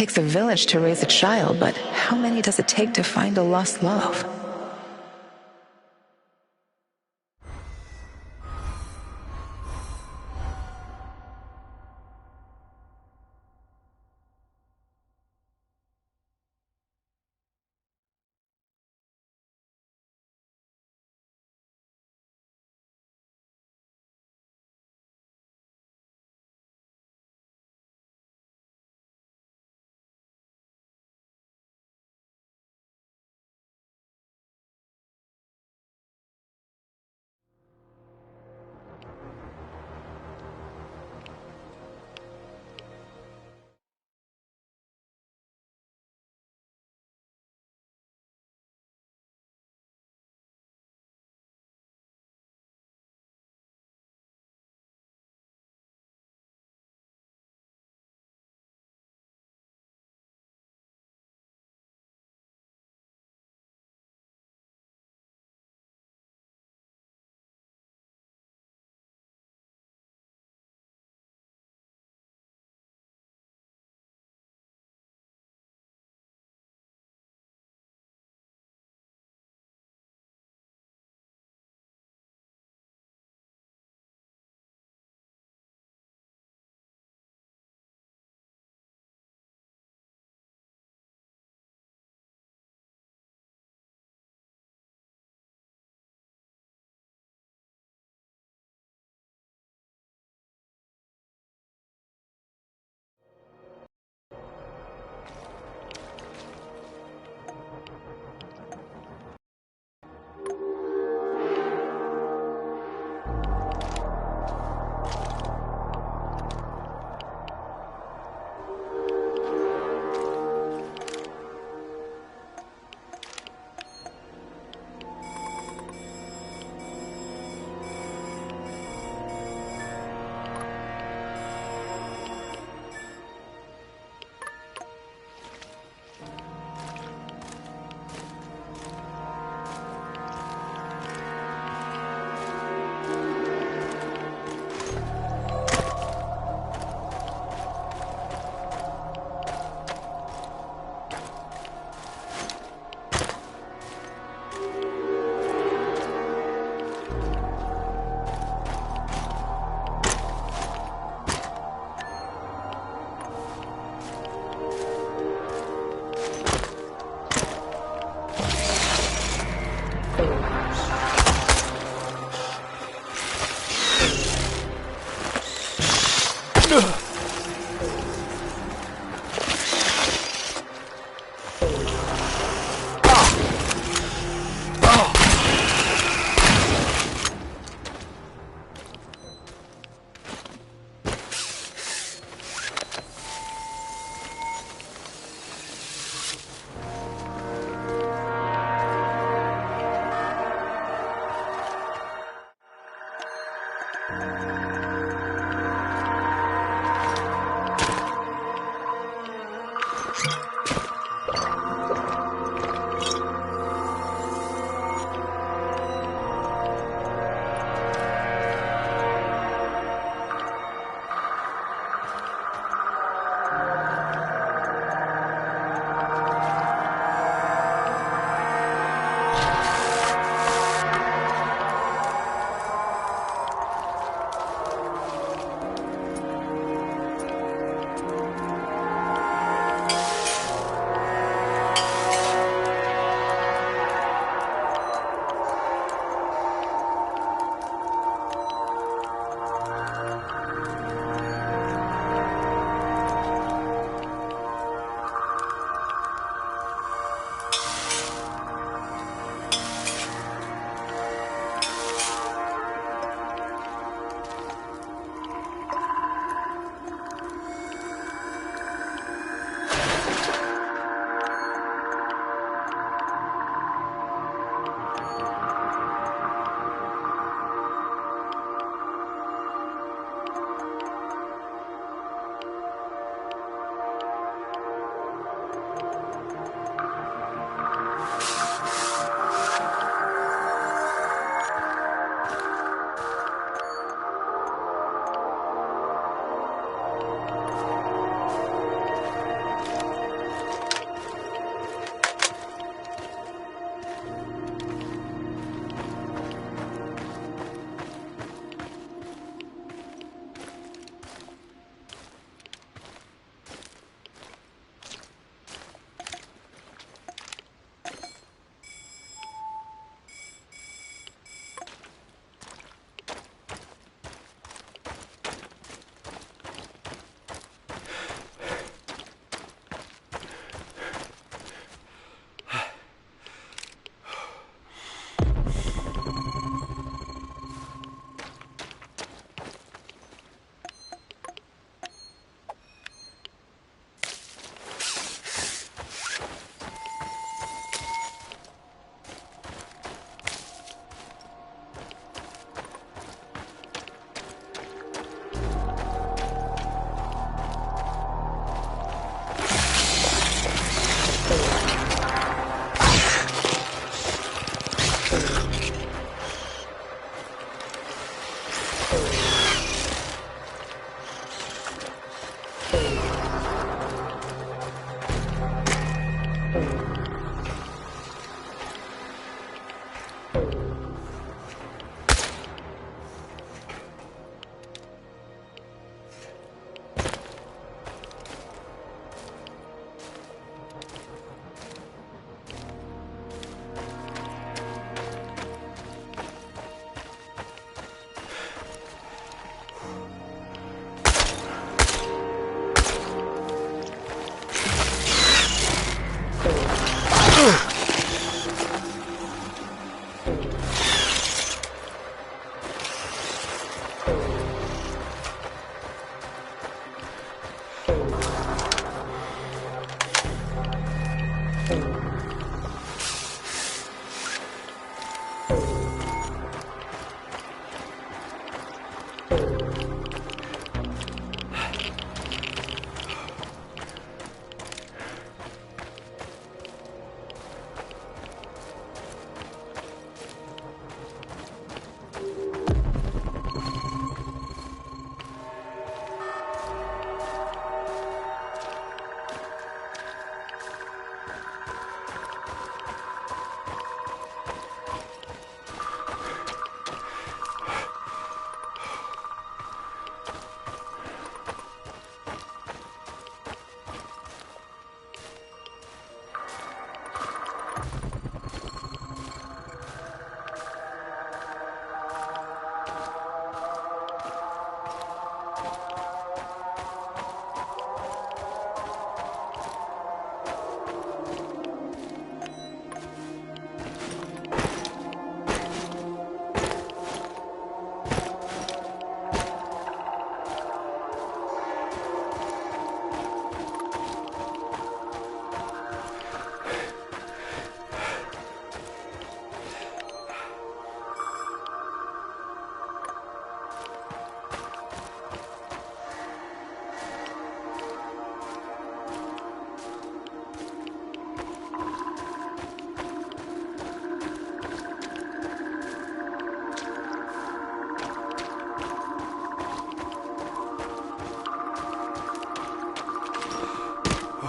takes a village to raise a child, but how many does it take to find a lost love?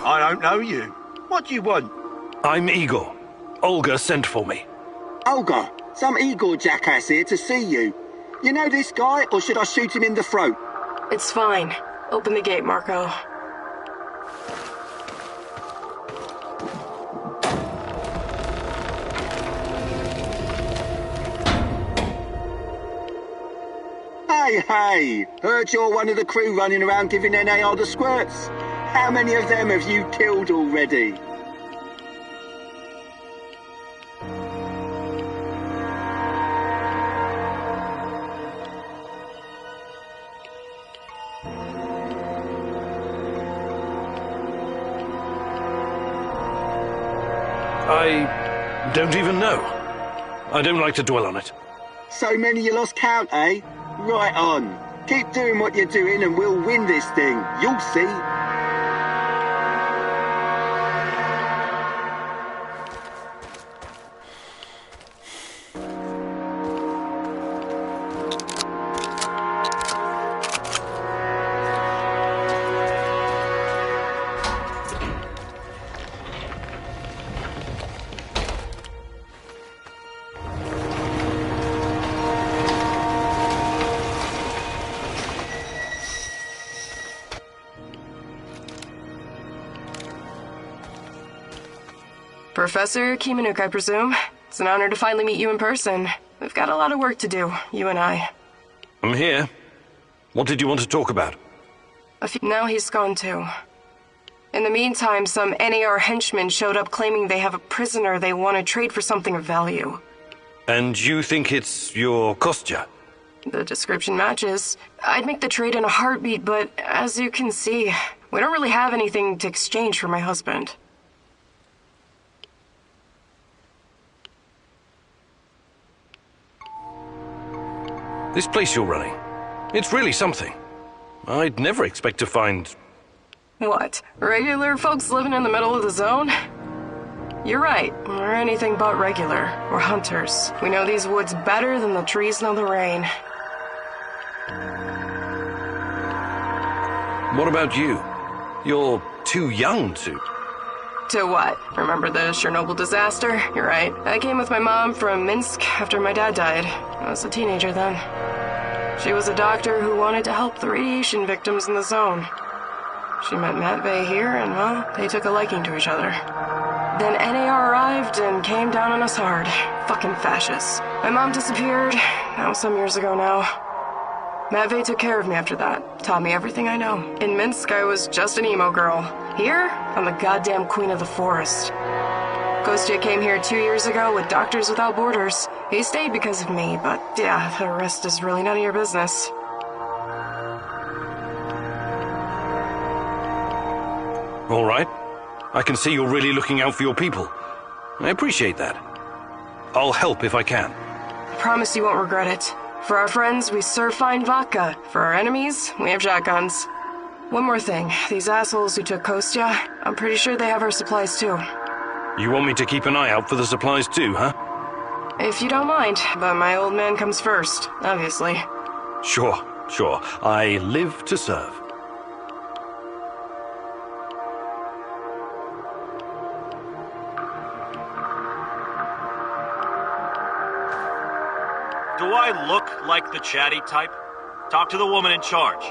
I don't know you. What do you want? I'm Igor. Olga sent for me. Olga, some Igor jackass here to see you. You know this guy, or should I shoot him in the throat? It's fine. Open the gate, Marco. Hey, heard you're one of the crew running around giving NAR the squirts. How many of them have you killed already? I don't even know. I don't like to dwell on it. So many you lost count, eh? Right on. Keep doing what you're doing and we'll win this thing. You'll see. Professor Kimanuk, I presume. It's an honor to finally meet you in person. We've got a lot of work to do, you and I. I'm here. What did you want to talk about? Now he's gone too. In the meantime, some NAR henchmen showed up claiming they have a prisoner they want to trade for something of value. And you think it's your Kostya? The description matches. I'd make the trade in a heartbeat, but as you can see, we don't really have anything to exchange for my husband. This place you're running, it's really something. I'd never expect to find... What? Regular folks living in the middle of the zone? You're right. We're anything but regular. We're hunters. We know these woods better than the trees know the rain. What about you? You're too young to... To what? Remember the Chernobyl disaster? You're right. I came with my mom from Minsk after my dad died. I was a teenager then. She was a doctor who wanted to help the radiation victims in the zone. She met Matvey here, and, well, they took a liking to each other. Then NAR arrived and came down on us hard. Fucking fascists. My mom disappeared. That was some years ago now. Matvey took care of me after that. Taught me everything I know. In Minsk, I was just an emo girl. Here, I'm the goddamn queen of the forest. Kostya came here 2 years ago with Doctors Without Borders. He stayed because of me, but yeah, the rest is really none of your business. All right. I can see you're really looking out for your people. I appreciate that. I'll help if I can. I promise you won't regret it. For our friends, we serve fine vodka. For our enemies, we have shotguns. One more thing. These assholes who took Kostya, I'm pretty sure they have our supplies too. You want me to keep an eye out for the supplies too, huh? If you don't mind, but my old man comes first, obviously. Sure. I live to serve. Do I look like the chatty type? Talk to the woman in charge.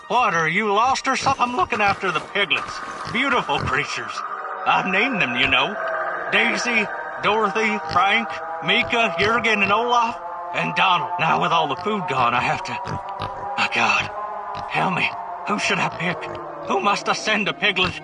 What, are you lost or something? I'm looking after the piglets. Beautiful creatures. I've named them, you know. Daisy, Dorothy, Frank, Mika, Jurgen, and Olaf, and Donald. Now with all the food gone, I have to... Oh, God. Tell me, who should I pick? Who must I send a piglet?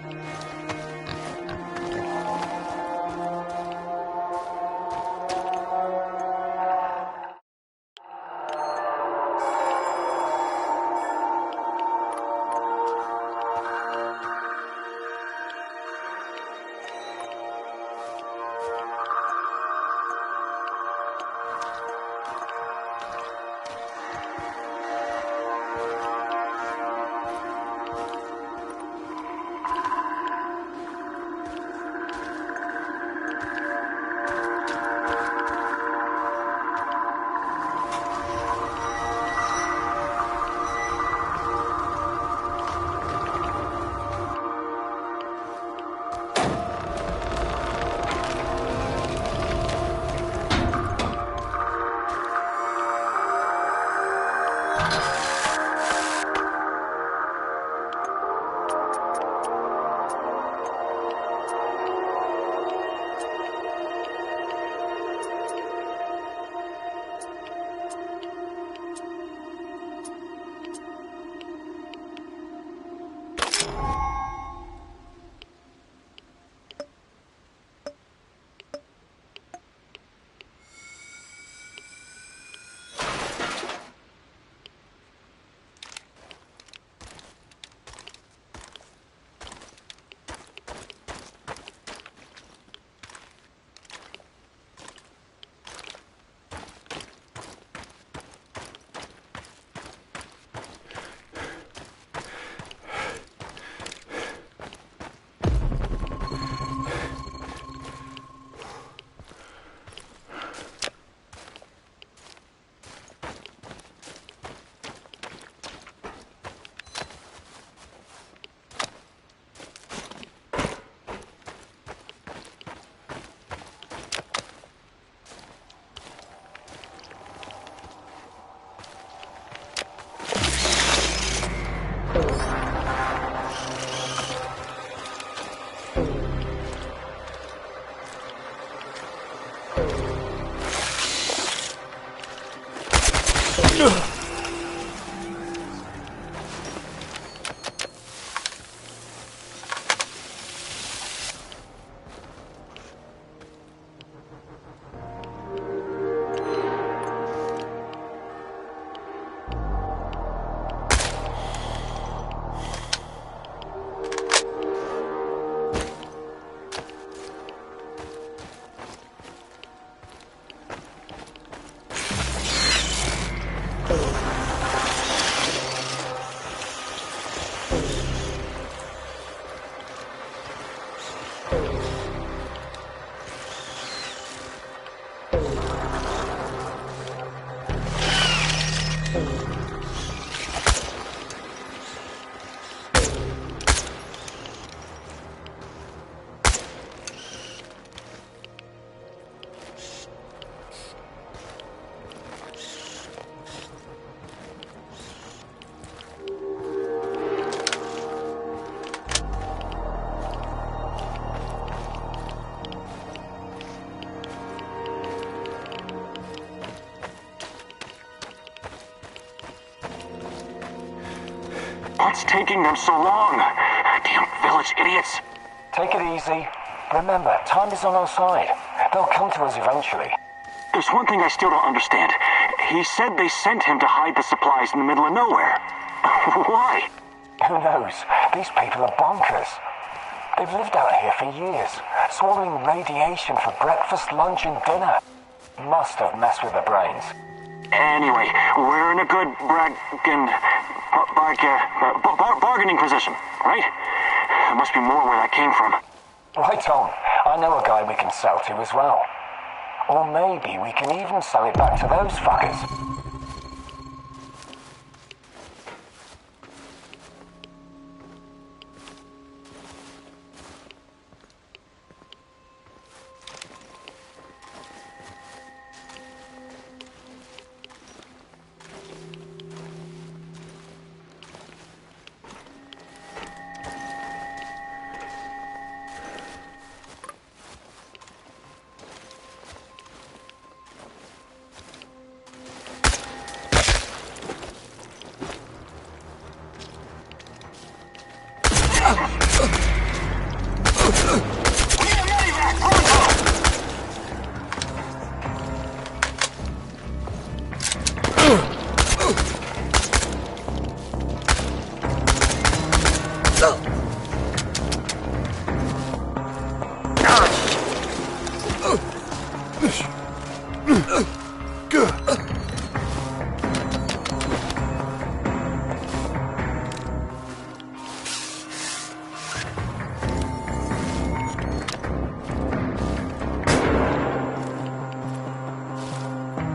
What's taking them so long? Damn village idiots. Take it easy. Remember, time is on our side. They'll come to us eventually. There's one thing I still don't understand. He said they sent him to hide the supplies in the middle of nowhere. Why? Who knows? These people are bonkers. They've lived out here for years, swallowing radiation for breakfast, lunch, and dinner. Must have messed with their brains. Anyway, we're in a good bargaining position, right? There must be more where that came from. Right on. I know a guy we can sell to as well. Or maybe we can even sell it back to those fuckers.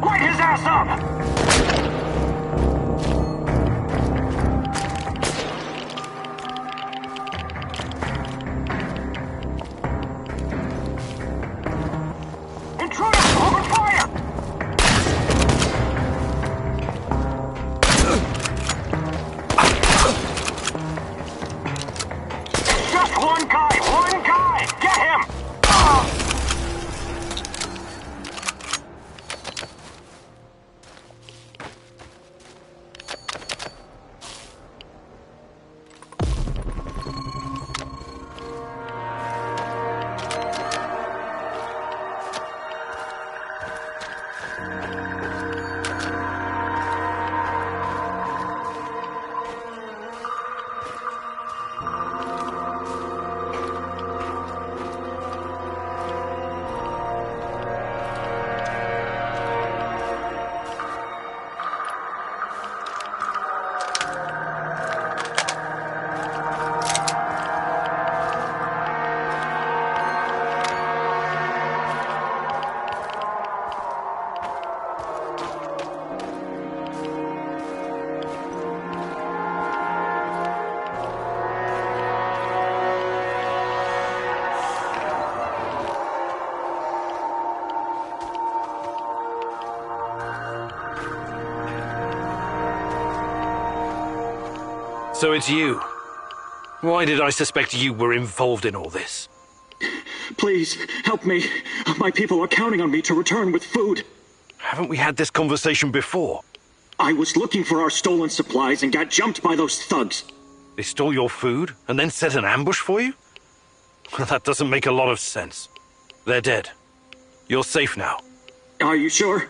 Light his ass up! So it's you. Why did I suspect you were involved in all this? Please, help me. My people are counting on me to return with food. Haven't we had this conversation before? I was looking for our stolen supplies and got jumped by those thugs. They stole your food and then set an ambush for you? That doesn't make a lot of sense. They're dead. You're safe now. Are you sure?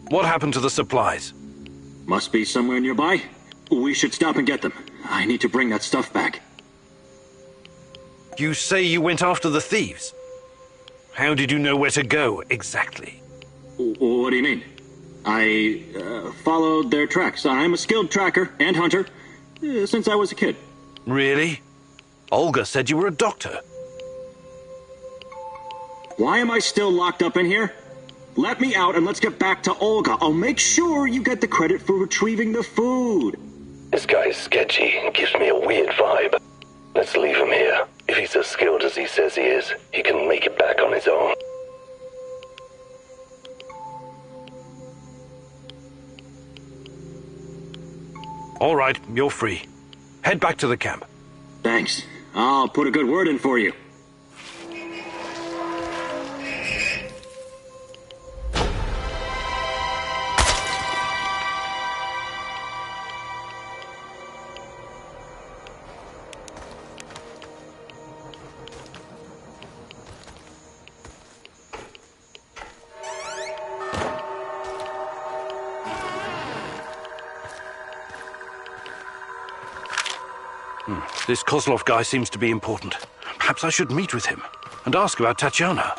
What happened to the supplies? Must be somewhere nearby. We should stop and get them. I need to bring that stuff back. You say you went after the thieves. How did you know where to go, exactly? What do you mean? I followed their tracks. I'm a skilled tracker and hunter since I was a kid. Really? Olga said you were a doctor. Why am I still locked up in here? Let me out and let's get back to Olga. I'll make sure you get the credit for retrieving the food. This guy is sketchy and gives me a weird vibe. Let's leave him here. If he's as skilled as he says he is, he can make it back on his own. All right, you're free. Head back to the camp. Thanks. I'll put a good word in for you. This Kozlov guy seems to be important. Perhaps I should meet with him and ask about Tatiana.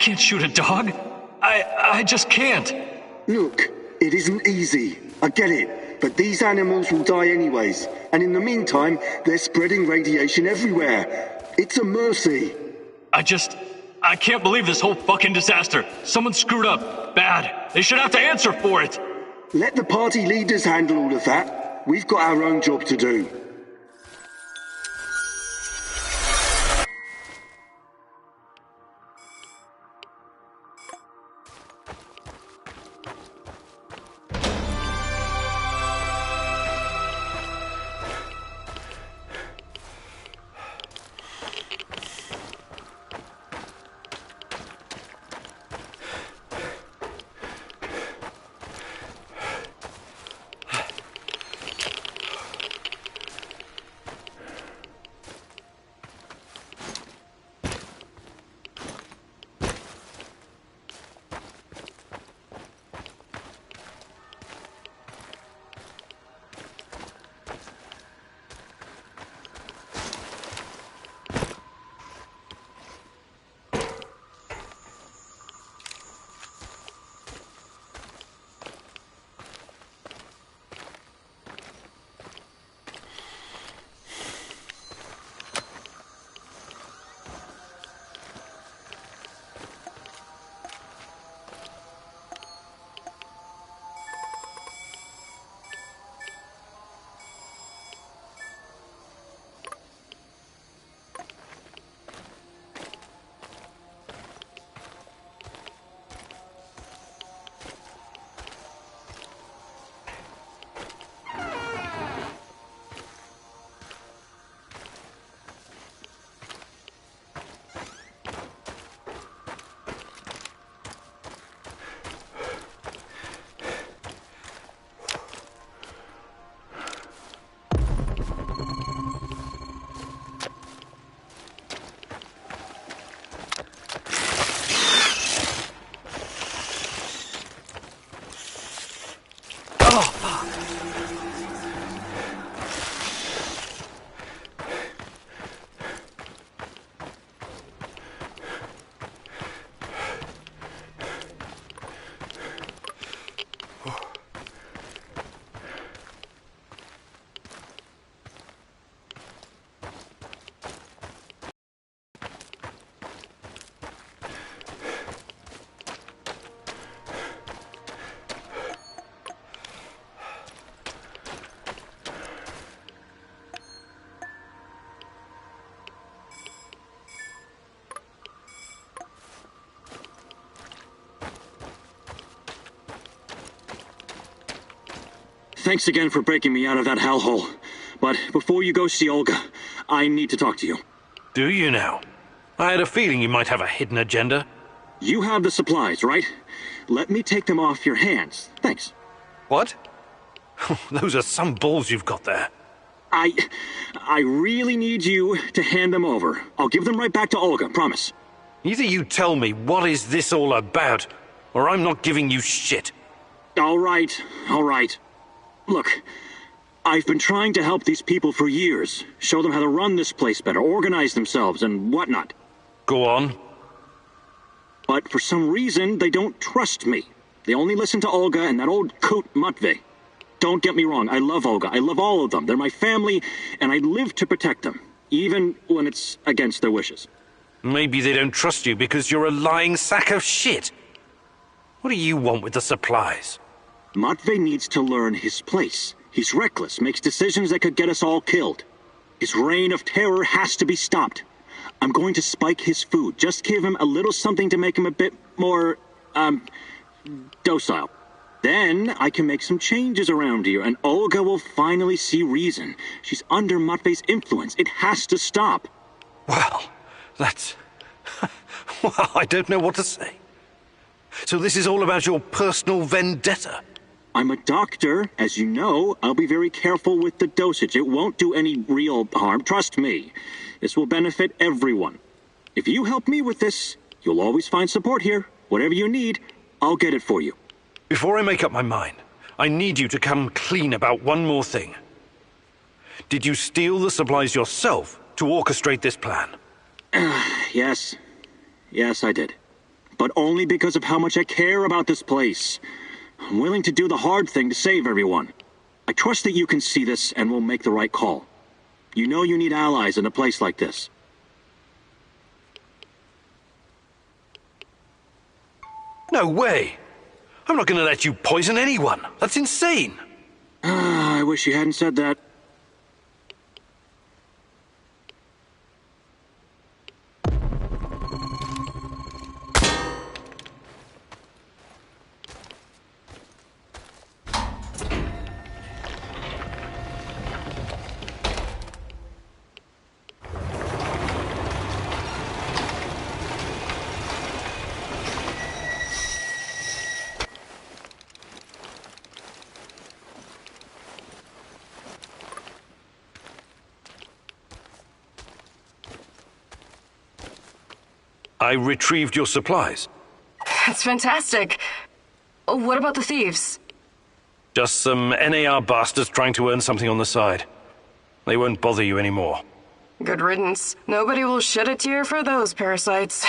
can't shoot a dog. I just can't. Look, it isn't easy. I get it. But these animals will die anyways. And in the meantime, they're spreading radiation everywhere. It's a mercy. I can't believe this whole fucking disaster. Someone screwed up. Bad. They should have to answer for it. Let the party leaders handle all of that. We've got our own job to do. Thanks again for breaking me out of that hellhole. But before you go see Olga, I need to talk to you. Do you now? I had a feeling you might have a hidden agenda. You have the supplies, right? Let me take them off your hands. Thanks. What? Those are some balls you've got there. I really need you to hand them over. I'll give them right back to Olga, promise. Either you tell me what is this all about, or I'm not giving you shit. All right. Look, I've been trying to help these people for years. Show them how to run this place better, organize themselves, and whatnot. Go on. But for some reason, they don't trust me. They only listen to Olga and that old coot Matvey. Don't get me wrong, I love Olga. I love all of them. They're my family, and I live to protect them, even when it's against their wishes. Maybe they don't trust you because you're a lying sack of shit. What do you want with the supplies? Matvey needs to learn his place. He's reckless, makes decisions that could get us all killed. His reign of terror has to be stopped. I'm going to spike his food. Just give him a little something to make him a bit more, docile. Then I can make some changes around here, and Olga will finally see reason. She's under Matvey's influence. It has to stop. Well, that's... well, I don't know what to say. So this is all about your personal vendetta? I'm a doctor. As you know, I'll be very careful with the dosage. It won't do any real harm. Trust me. This will benefit everyone. If you help me with this, you'll always find support here. Whatever you need, I'll get it for you. Before I make up my mind, I need you to come clean about one more thing. Did you steal the supplies yourself to orchestrate this plan? Yes. Yes, I did. but only because of how much I care about this place. I'm willing to do the hard thing to save everyone. I trust that you can see this and will make the right call. You know you need allies in a place like this. No way! I'm not going to let you poison anyone. That's insane. I wish you hadn't said that. I retrieved your supplies. That's fantastic. What about the thieves? Just some NAR bastards trying to earn something on the side. They won't bother you anymore. Good riddance. Nobody will shed a tear for those parasites.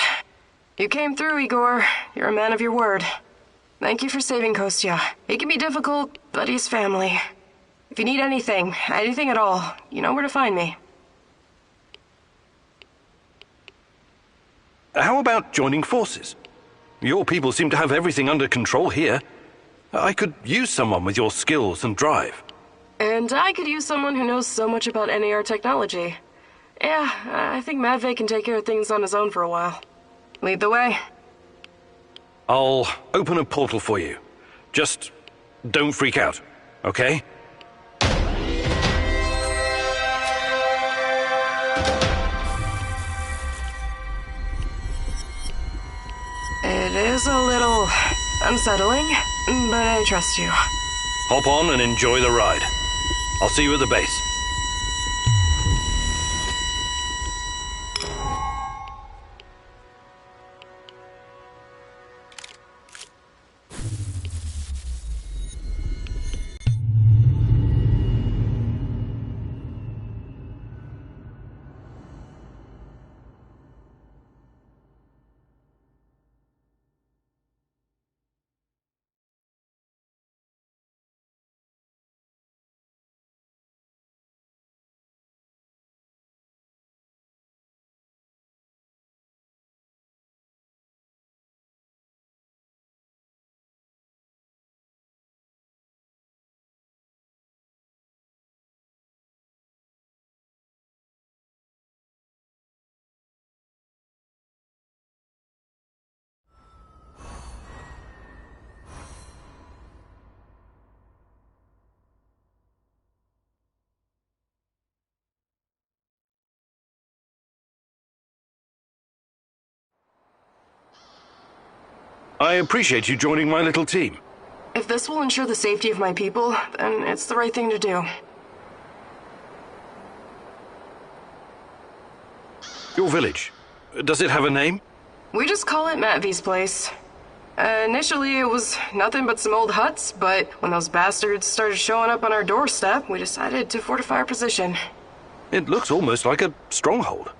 You came through, Igor. You're a man of your word. Thank you for saving Kostya. He can be difficult, but he's family. If you need anything at all, you know where to find me. How about joining forces? Your people seem to have everything under control here. I could use someone with your skills and drive. And I could use someone who knows so much about NAR technology. Yeah, I think Matvey can take care of things on his own for a while. Lead the way. I'll open a portal for you. Just don't freak out, okay? It is a little unsettling, but I trust you. Hop on and enjoy the ride. I'll see you at the base. I appreciate you joining my little team. If this will ensure the safety of my people, then it's the right thing to do. Your village, does it have a name? We just call it Matvey's place. Initially, it was nothing but some old huts, but when those bastards started showing up on our doorstep, we decided to fortify our position. It looks almost like a stronghold.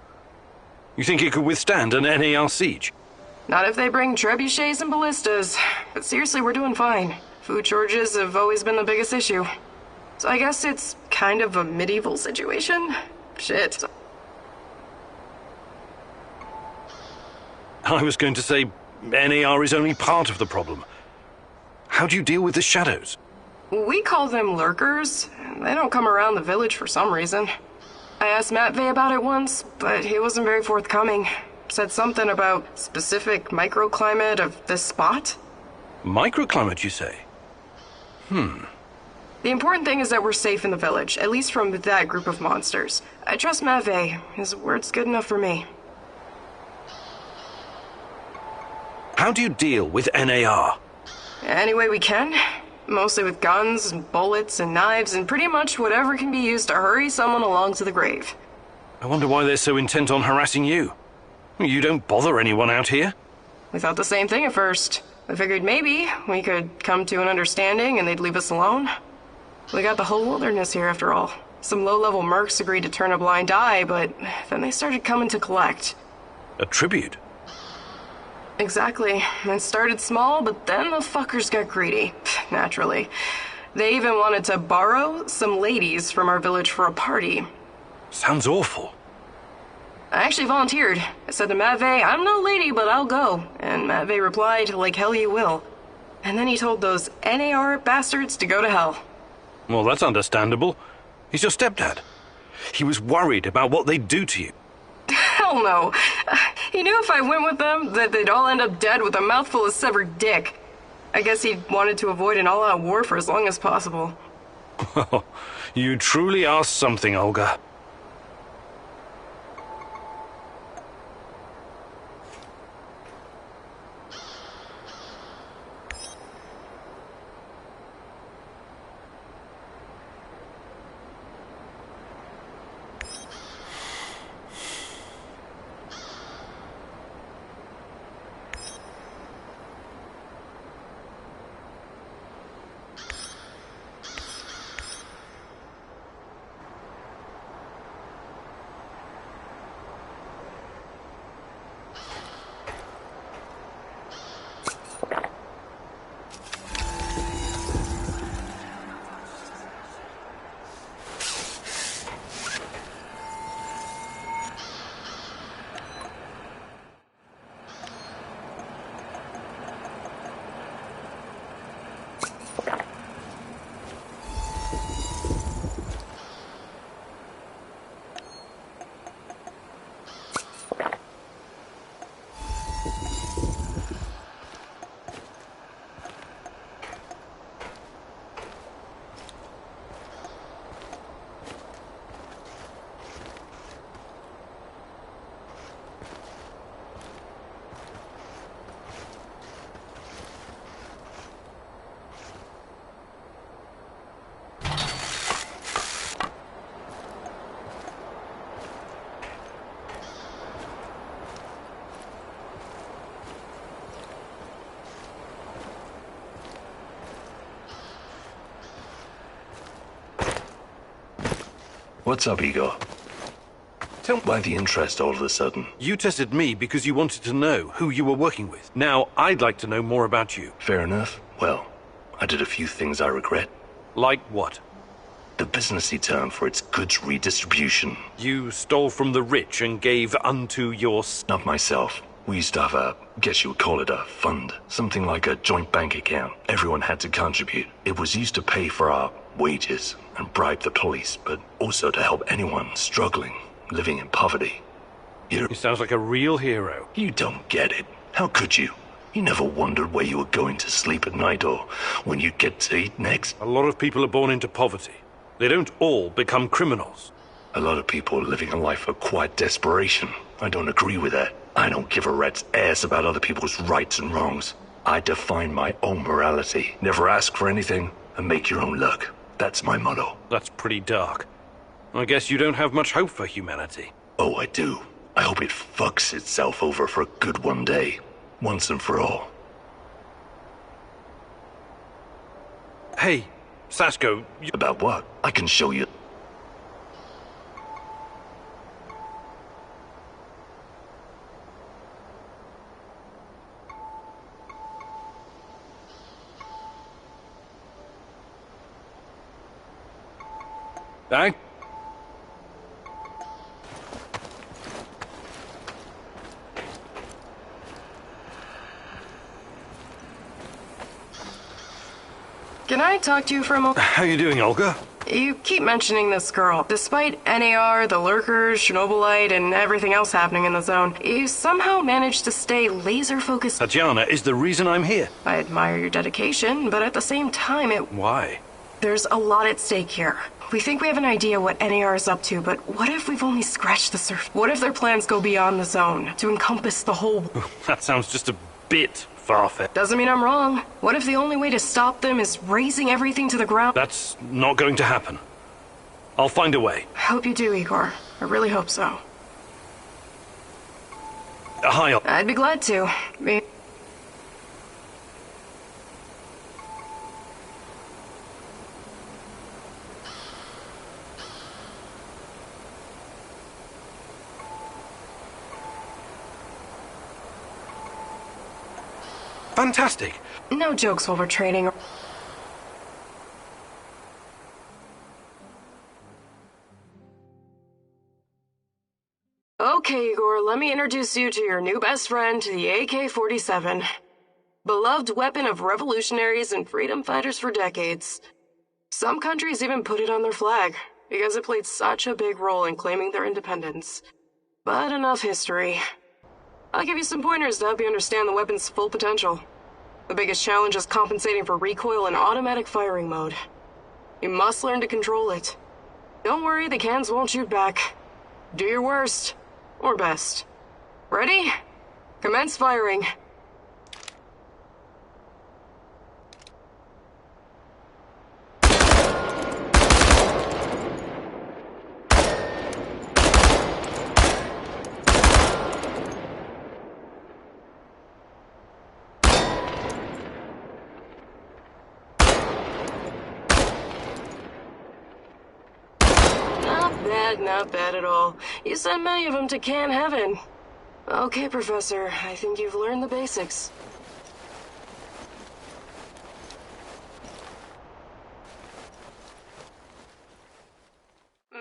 You think it could withstand an NAR siege? Not if they bring trebuchets and ballistas. But seriously, we're doing fine. Food shortages have always been the biggest issue. So I guess it's kind of a medieval situation? Shit. I was going to say NAR is only part of the problem. How do you deal with the shadows? We call them lurkers. They don't come around the village for some reason. I asked Matvey about it once, but he wasn't very forthcoming. Said something about specific microclimate of this spot. Microclimate, you say? The important thing is that we're safe in the village, at least from that group of monsters. I trust Matvey. His word's good enough for me. How do you deal with NAR? Any way we can. Mostly with guns, and bullets, and knives, and pretty much whatever can be used to hurry someone along to the grave. I wonder why they're so intent on harassing you. You don't bother anyone out here? We thought the same thing at first. We figured maybe we could come to an understanding and they'd leave us alone. We got the whole wilderness here after all. Some low-level mercs agreed to turn a blind eye, but then they started coming to collect. A tribute? Exactly. It started small, but then the fuckers got greedy. Naturally. They even wanted to borrow some ladies from our village for a party. Sounds awful. I actually volunteered. I said to Matvey, I'm no lady, but I'll go. And Matvey replied, like hell you will. And then he told those NAR bastards to go to hell. Well, that's understandable. He's your stepdad. He was worried about what they'd do to you. Hell no. He knew if I went with them, that they'd all end up dead with a mouthful of severed dick. I guess he wanted to avoid an all-out war for as long as possible. You truly are something, Olga. What's up, Igor? Tell me why the interest all of a sudden? You tested me because you wanted to know who you were working with. Now, I'd like to know more about you. Fair enough. Well, I did a few things I regret. Like what? The businessy term for its goods redistribution. You stole from the rich and gave unto your... Not myself. We used to have a, guess you would call it a fund. Something like a joint bank account. Everyone had to contribute. It was used to pay for our wages and bribe the police, but also to help anyone struggling, living in poverty. He sounds like a real hero. You don't get it. How could you? You never wondered where you were going to sleep at night or when you'd get to eat next? A lot of people are born into poverty. They don't all become criminals. A lot of people are living a life of quiet desperation. I don't agree with that. I don't give a rat's ass about other people's rights and wrongs. I define my own morality. Never ask for anything and make your own luck. That's my motto. That's pretty dark. I guess you don't have much hope for humanity. Oh, I do. I hope it fucks itself over for good one day. Once and for all. Hey, Sasko, About what? I can show you. Thank. Can I talk to you for a moment? How you doing, Olga? You keep mentioning this girl. Despite NAR, the lurkers, Chernobylite, and everything else happening in the zone, you somehow managed to stay laser-focused. Tatiana is the reason I'm here. I admire your dedication, but at the same time, Why? There's a lot at stake here. We think we have an idea what NAR is up to, but what if we've only scratched the surface? What if their plans go beyond the zone, to encompass the whole... That sounds just a bit far-fetched. Doesn't mean I'm wrong. What if the only way to stop them is razing everything to the ground? That's not going to happen. I'll find a way. I hope you do, Igor. I really hope so. Hi, I'd be glad to. Fantastic. No jokes while we're training. Okay, Igor, let me introduce you to your new best friend, the AK-47. Beloved weapon of revolutionaries and freedom fighters for decades. Some countries even put it on their flag, because it played such a big role in claiming their independence. But enough history. I'll give you some pointers to help you understand the weapon's full potential. The biggest challenge is compensating for recoil in automatic firing mode. You must learn to control it. Don't worry, the cans won't shoot back. Do your worst. Or best. Ready? Commence firing. Not bad at all. You sent many of them to Can Heaven. Okay, Professor, I think you've learned the basics.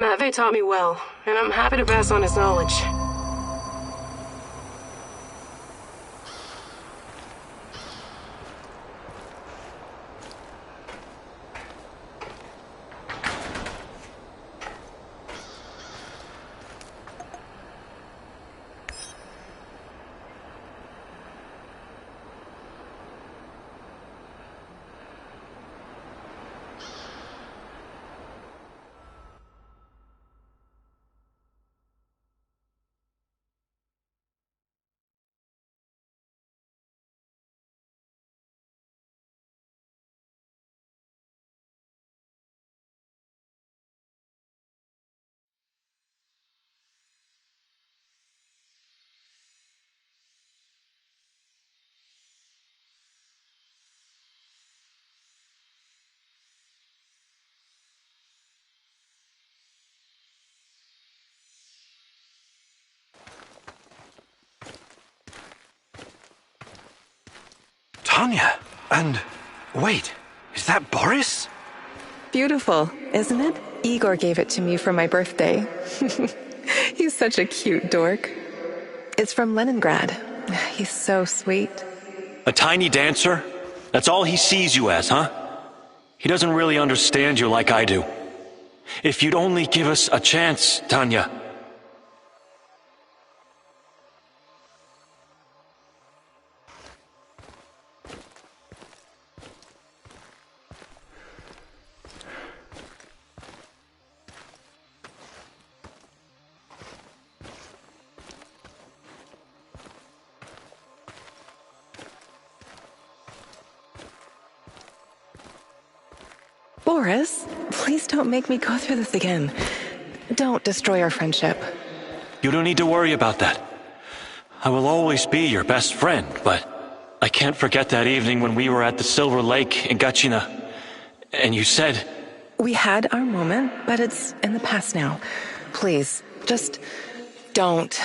Matvey taught me well, and I'm happy to pass on his knowledge. Tanya, and wait, is that Boris? Beautiful, isn't it? Igor gave it to me for my birthday. He's such a cute dork. It's from Leningrad. He's so sweet. A tiny dancer? That's all he sees you as, huh? He doesn't really understand you like I do. If you'd only give us a chance, Tanya. Boris, please don't make me go through this again. Don't destroy our friendship. You don't need to worry about that. I will always be your best friend, but I can't forget that evening when we were at the Silver Lake in Gachina, and you said... We had our moment, but it's in the past now. Please, just don't.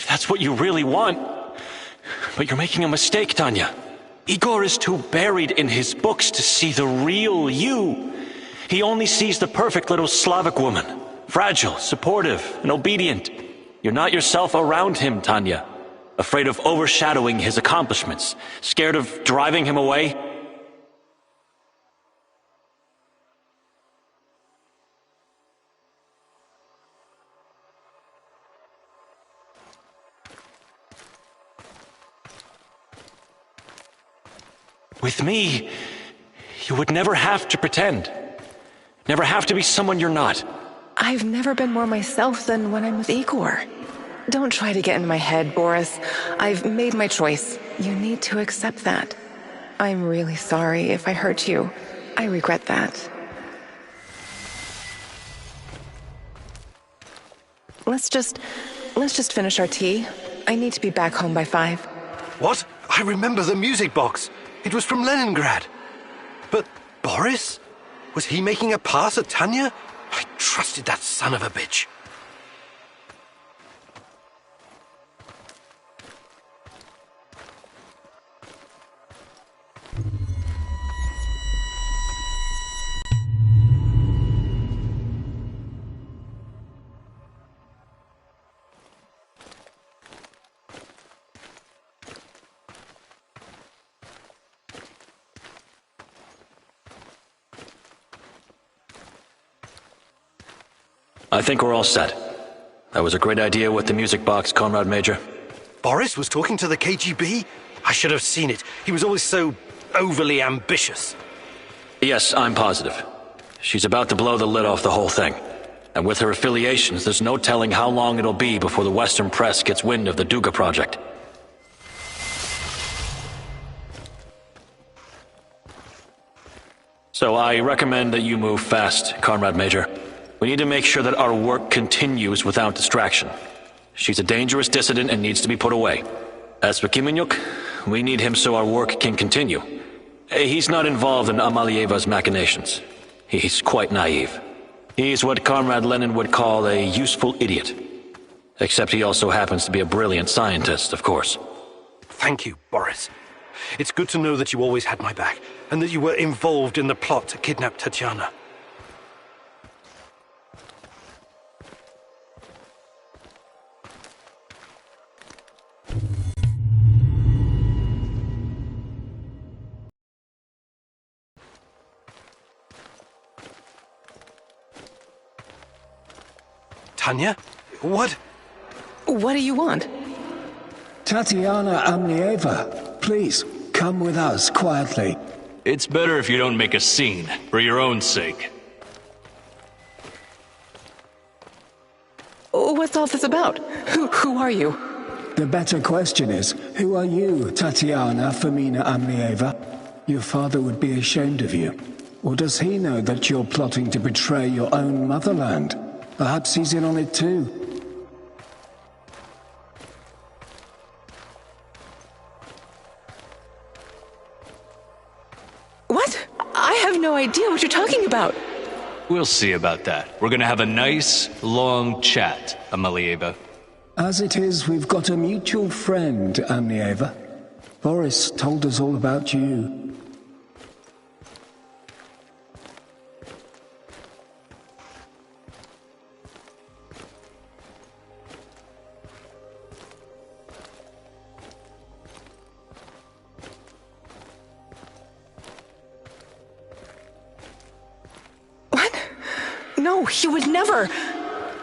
That's what you really want. But you're making a mistake, Tanya. Igor is too buried in his books to see the real you. He only sees the perfect little Slavic woman. Fragile, supportive, and obedient. You're not yourself around him, Tanya. Afraid of overshadowing his accomplishments. Scared of driving him away. With me, you would never have to pretend. Never have to be someone you're not. I've never been more myself than when I'm with Igor. Don't try to get in my head, Boris. I've made my choice. You need to accept that. I'm really sorry if I hurt you. I regret that. Let's just finish our tea. I need to be back home by 5. What? I remember the music box. It was from Leningrad. But Boris? Was he making a pass at Tanya? I trusted that son of a bitch. I think we're all set. That was a great idea with the music box, Comrade Major. Boris was talking to the KGB? I should have seen it. He was always so overly ambitious. Yes, I'm positive. She's about to blow the lid off the whole thing. And with her affiliations, there's no telling how long it'll be before the Western press gets wind of the Duga project. So I recommend that you move fast, Comrade Major. We need to make sure that our work continues without distraction. She's a dangerous dissident and needs to be put away. As for Kimenyuk, we need him so our work can continue. He's not involved in Amalieva's machinations. He's quite naive. He's what Comrade Lenin would call a useful idiot. Except he also happens to be a brilliant scientist, of course. Thank you, Boris. It's good to know that you always had my back, and that you were involved in the plot to kidnap Tatiana. Tanya? What? What do you want? Tatiana Amnieva, please, come with us quietly. It's better if you don't make a scene, for your own sake. What's all this about? Who are you? The better question is, who are you, Tatiana Femina Amnieva? Your father would be ashamed of you. Or does he know that you're plotting to betray your own motherland? Perhaps he's in on it too. What? I have no idea what you're talking about. We'll see about that. We're gonna have a nice, long chat, Amalieva. As it is, we've got a mutual friend, Amnieva. Boris told us all about you. No, he would never.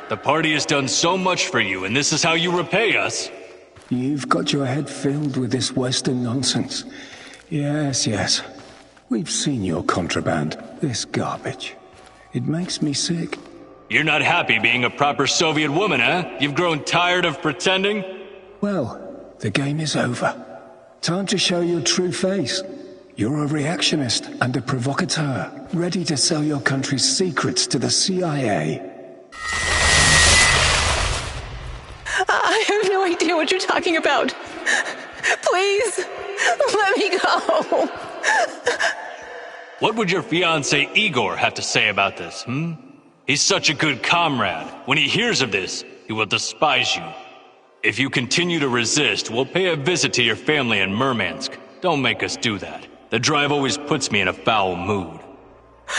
The party has done so much for you, and this is how you repay us. You've got your head filled with this Western nonsense. Yes, yes. We've seen your contraband, this garbage. It makes me sick. You're not happy being a proper Soviet woman, huh? You've grown tired of pretending? Well, the game is over. Time to show your true face. You're a reactionist and a provocateur, ready to sell your country's secrets to the CIA. I have no idea what you're talking about. Please, let me go. What would your fiancé Igor have to say about this, He's such a good comrade. When he hears of this, he will despise you. If you continue to resist, we'll pay a visit to your family in Murmansk. Don't make us do that. The drive always puts me in a foul mood.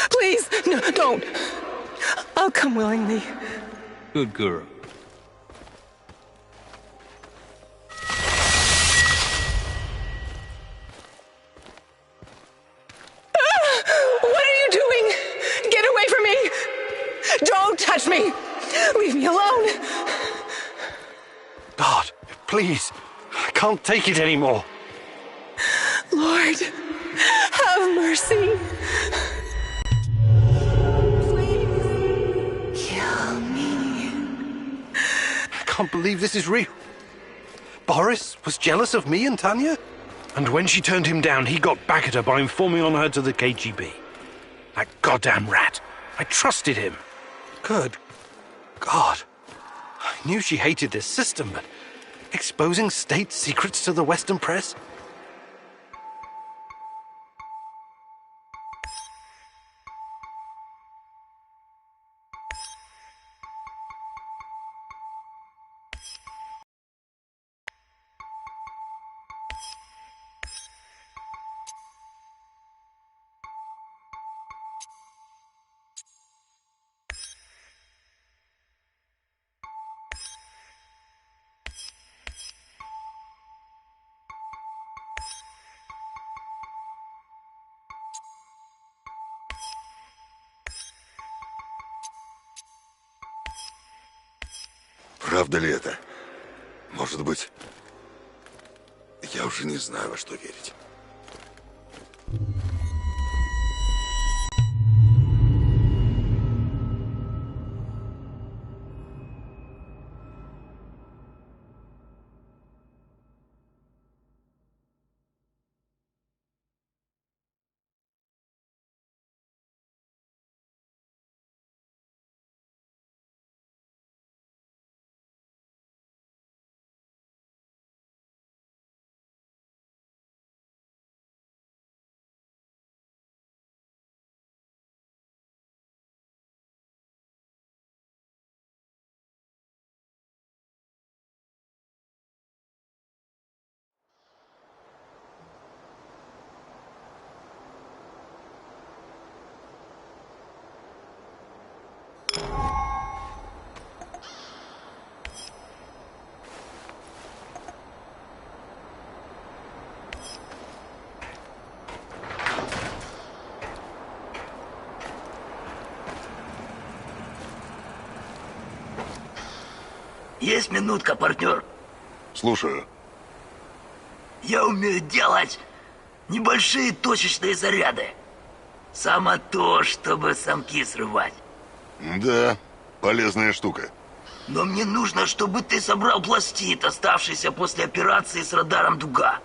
Please, no, don't. I'll come willingly. Good girl. What are you doing? Get away from me! Don't touch me! Leave me alone! God, please. I can't take it anymore. Lord, have mercy. Please, kill me. I can't believe this is real. Boris was jealous of me and Tanya? And when she turned him down, he got back at her by informing on her to the KGB. That goddamn rat. I trusted him. Good God. I knew she hated this system, but exposing state secrets to the Western press? Правда ли это? Может быть, я уже не знаю, во что верить. Есть минутка, партнер? Слушаю. Я умею делать небольшие точечные заряды. Само то, чтобы самки срывать. Да, полезная штука. Но мне нужно, чтобы ты собрал пластид, оставшийся после операции с радаром «Дуга».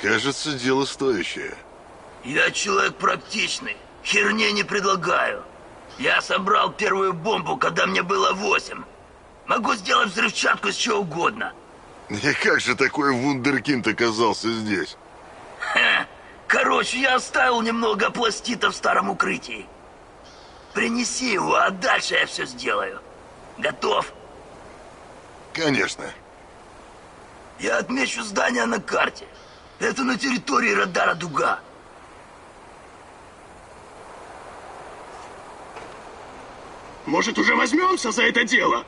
Кажется, дело стоящее. Я человек практичный. Херни не предлагаю. Я собрал первую бомбу, когда мне было 8. Могу сделать взрывчатку из чего угодно. И как же такой вундеркинд оказался здесь? Короче, я оставил немного пластита в старом укрытии. Принеси его, а дальше я все сделаю. Готов? Конечно. Я отмечу здание на карте. Это на территории радара «Дуга». Может, уже возьмемся за это дело?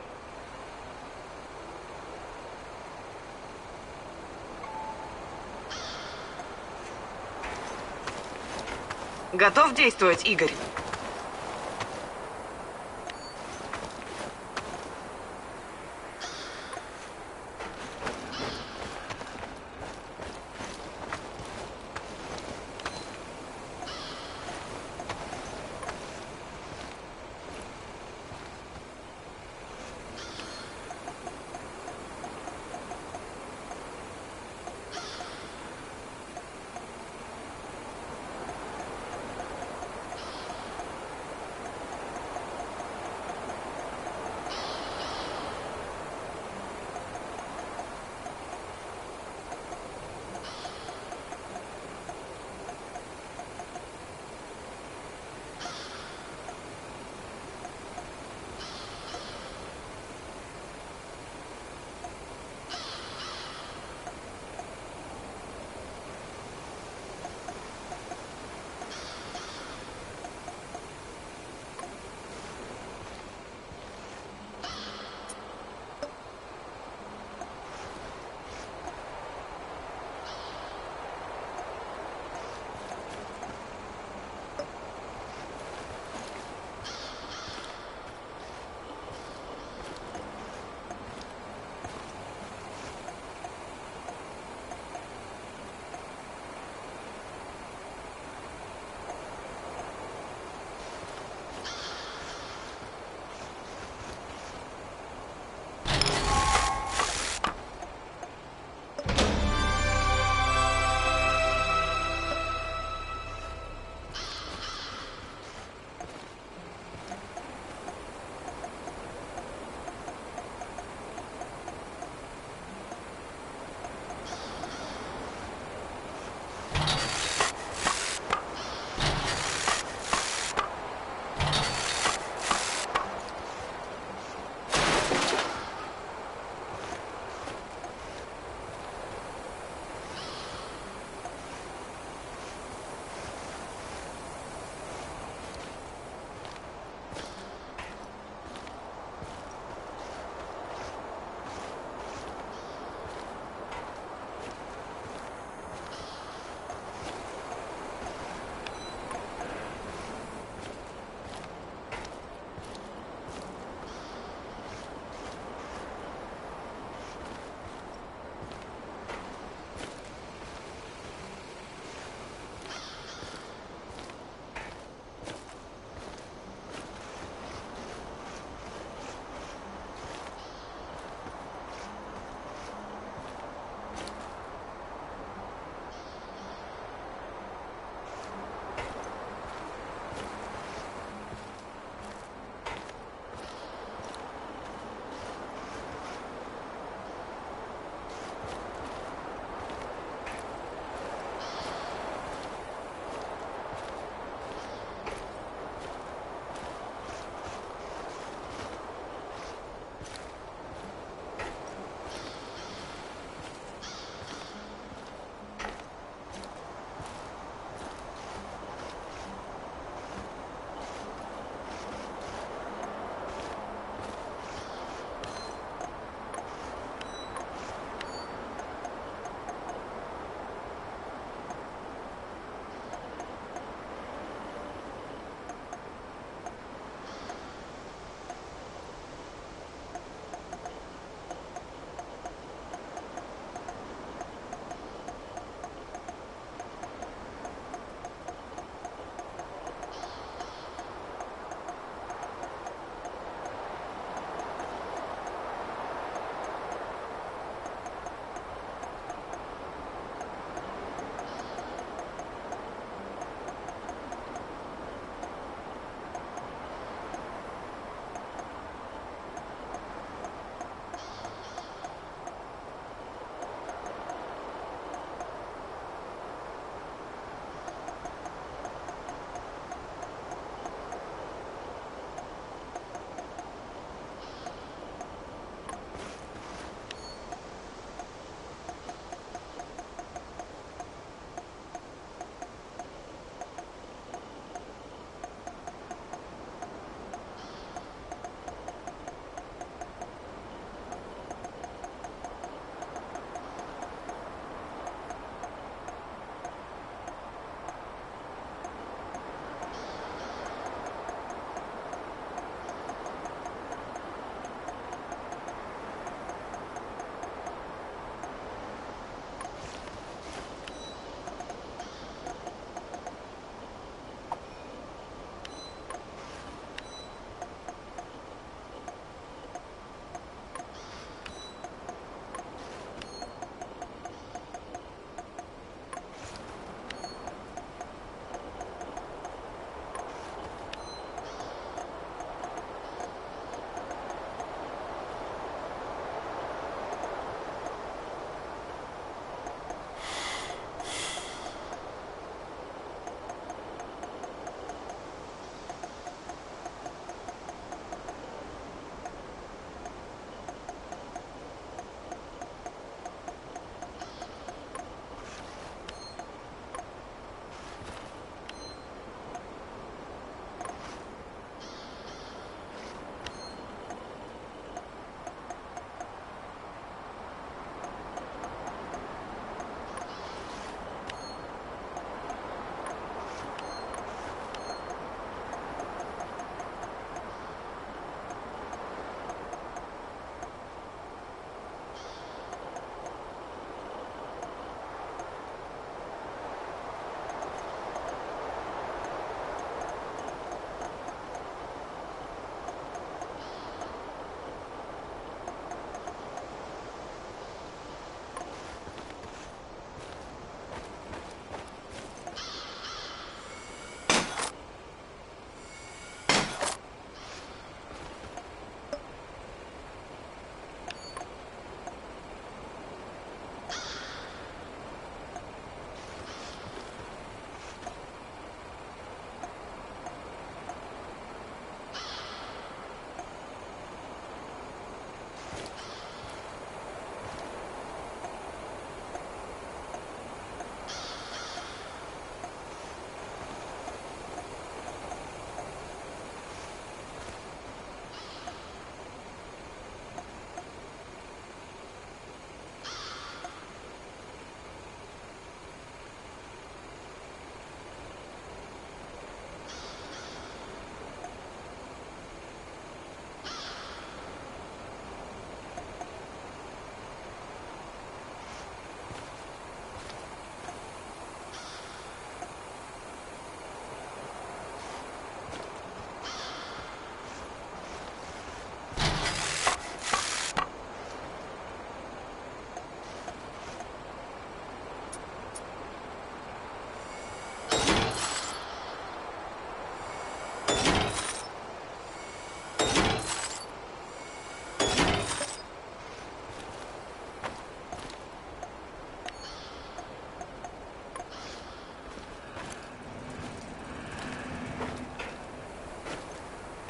Готов действовать, Игорь?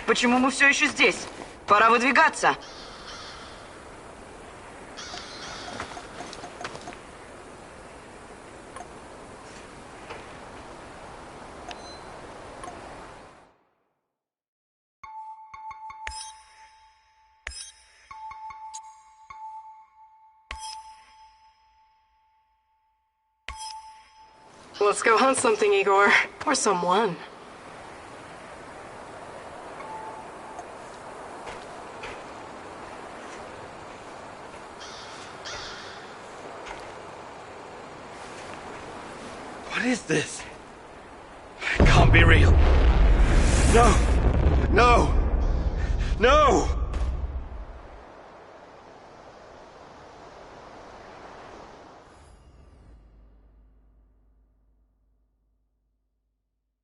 Почему мы все еще здесь? Пора выдвигаться. Let's go hunt something, Igor. Or someone. What is this? It can't be real. No! No! No!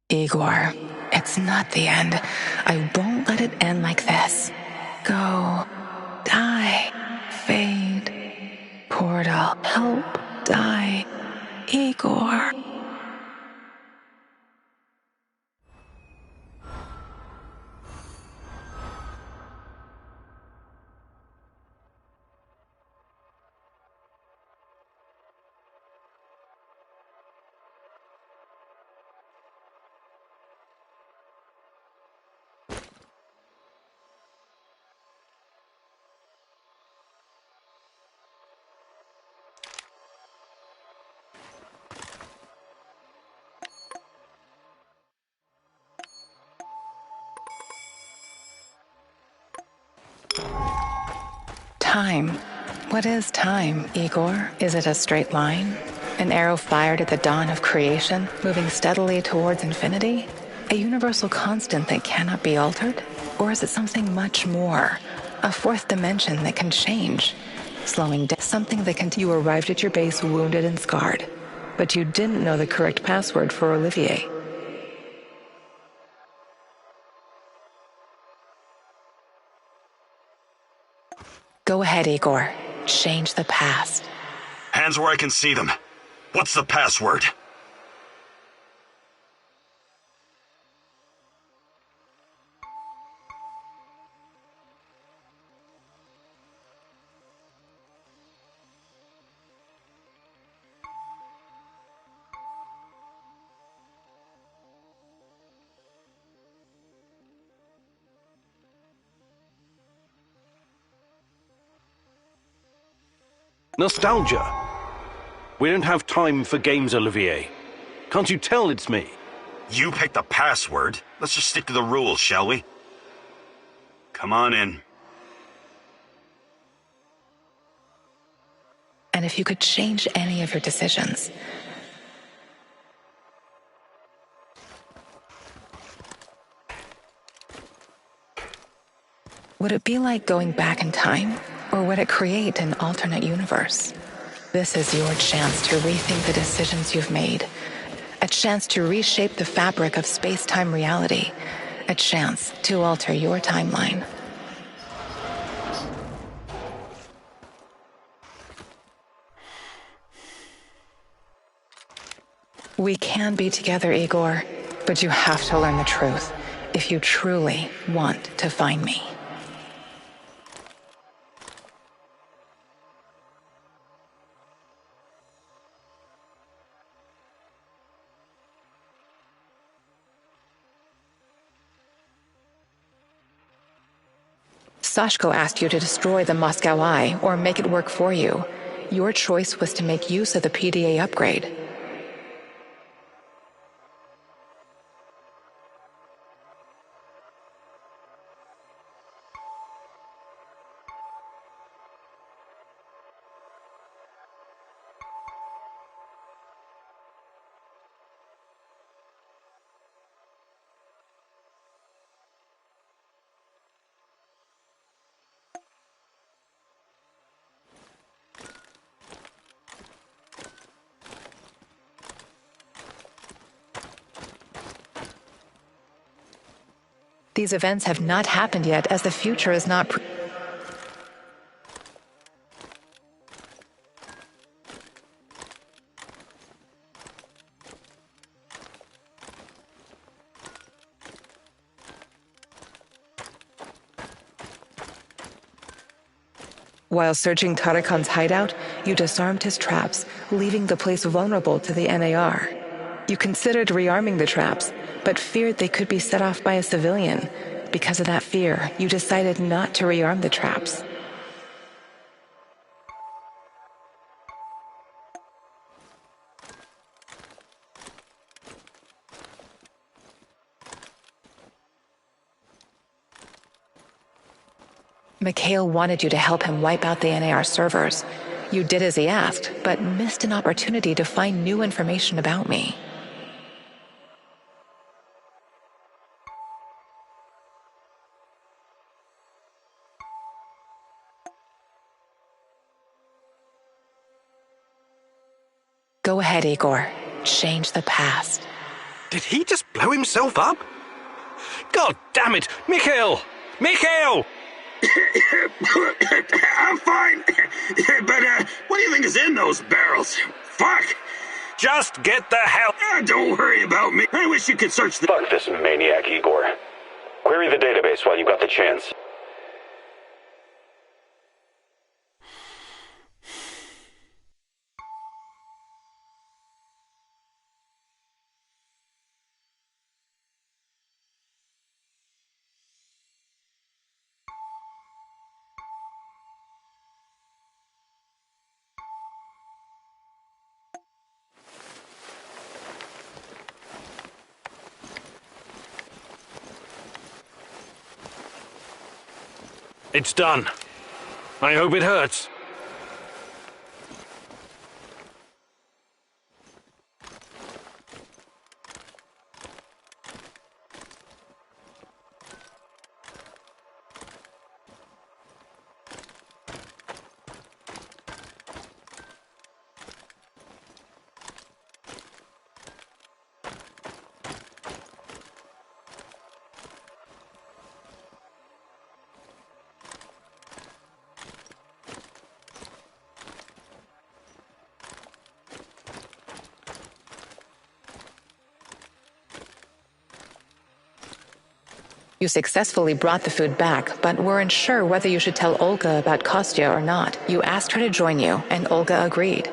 Igor, it's not the end. I won't let it end like this. Go. Die. Fade. Portal. Help. Die. Igor. Time. What is time, Igor? Is it a straight line? An arrow fired at the dawn of creation, moving steadily towards infinity? A universal constant that cannot be altered? Or is it something much more? A fourth dimension that can change? Slowing down, something that can... You arrived at your base wounded and scarred, but you didn't know the correct password for Olivier. Go ahead, Igor. Change the past. Hands where I can see them. What's the password? Nostalgia. We don't have time for games, Olivier. Can't you tell it's me? You picked the password. Let's just stick to the rules, shall we? Come on in. And if you could change any of your decisions, would it be like going back in time? Or would it create an alternate universe? This is your chance to rethink the decisions you've made. A chance to reshape the fabric of space-time reality. A chance to alter your timeline. We can be together, Igor, but you have to learn the truth if you truly want to find me. Sashko asked you to destroy the Moscow Eye or make it work for you. Your choice was to make use of the PDA upgrade. These events have not happened yet, as the future is not... While searching Tarakan's hideout, you disarmed his traps, leaving the place vulnerable to the NAR. You considered rearming the traps, but feared they could be set off by a civilian. Because of that fear, you decided not to rearm the traps. Mikhail wanted you to help him wipe out the NAR servers. You did as he asked, but missed an opportunity to find new information about me. Go ahead, Igor. Change the past. Did he just blow himself up? God damn it! Mikhail! Mikhail! I'm fine. But, what do you think is in those barrels? Fuck! Just get the hell... Don't worry about me. I wish you could search the... Fuck this maniac, Igor. Query the database while you got the chance. It's done. I hope it hurts. You successfully brought the food back, but weren't sure whether you should tell Olga about Kostya or not. You asked her to join you, and Olga agreed.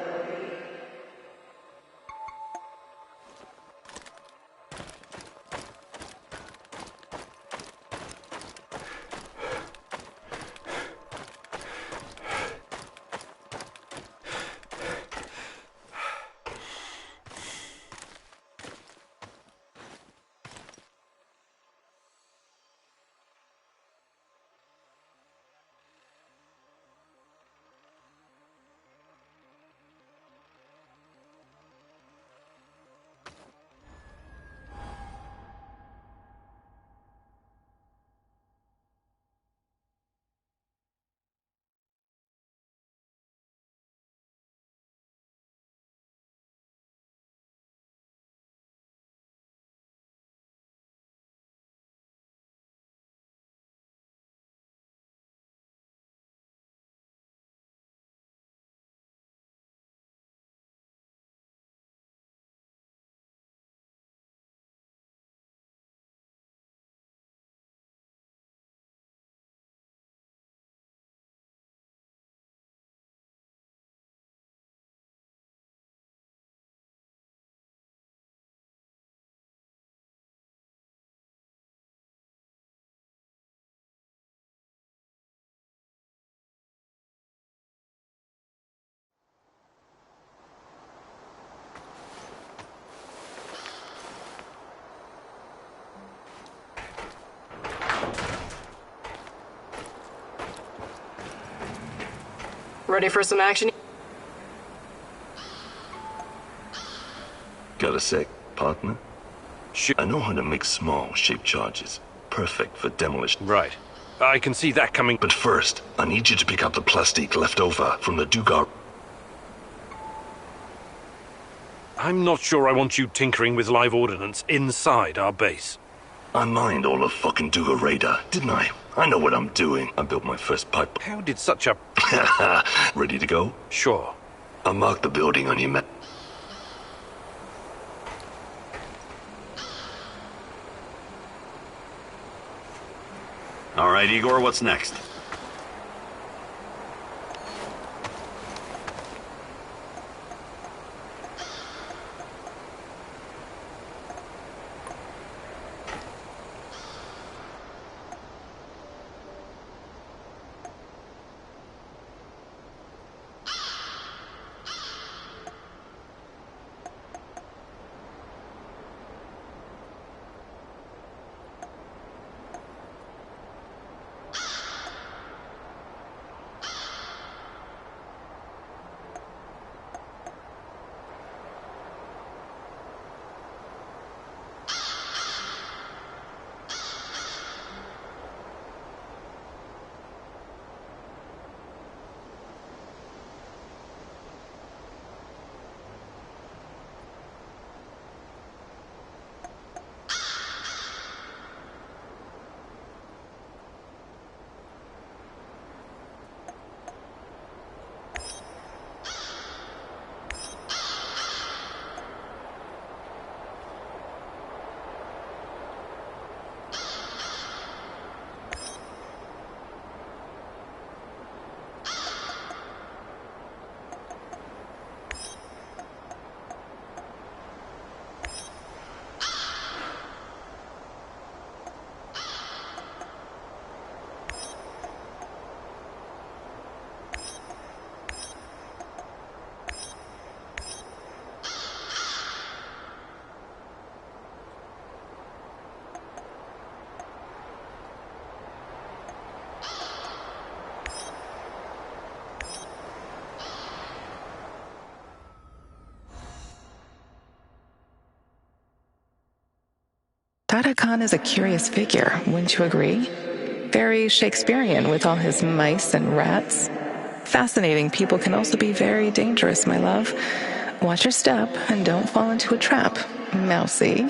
Ready for some action? Got a sec, partner? I know how to make small, shaped charges. Perfect for demolition. Right. I can see that coming. But first, I need you to pick up the plastic left over from the Dugar. I'm not sure I want you tinkering with live ordnance inside our base. I mined all of fucking Dugar radar, didn't I? I know what I'm doing. I built my first pipe. How did such a... Ready to go? Sure. I'll mark the building on your map. All right, Igor, what's next? Kara Khan is a curious figure, wouldn't you agree? Very Shakespearean with all his mice and rats. Fascinating people can also be very dangerous, my love. Watch your step and don't fall into a trap, mousy.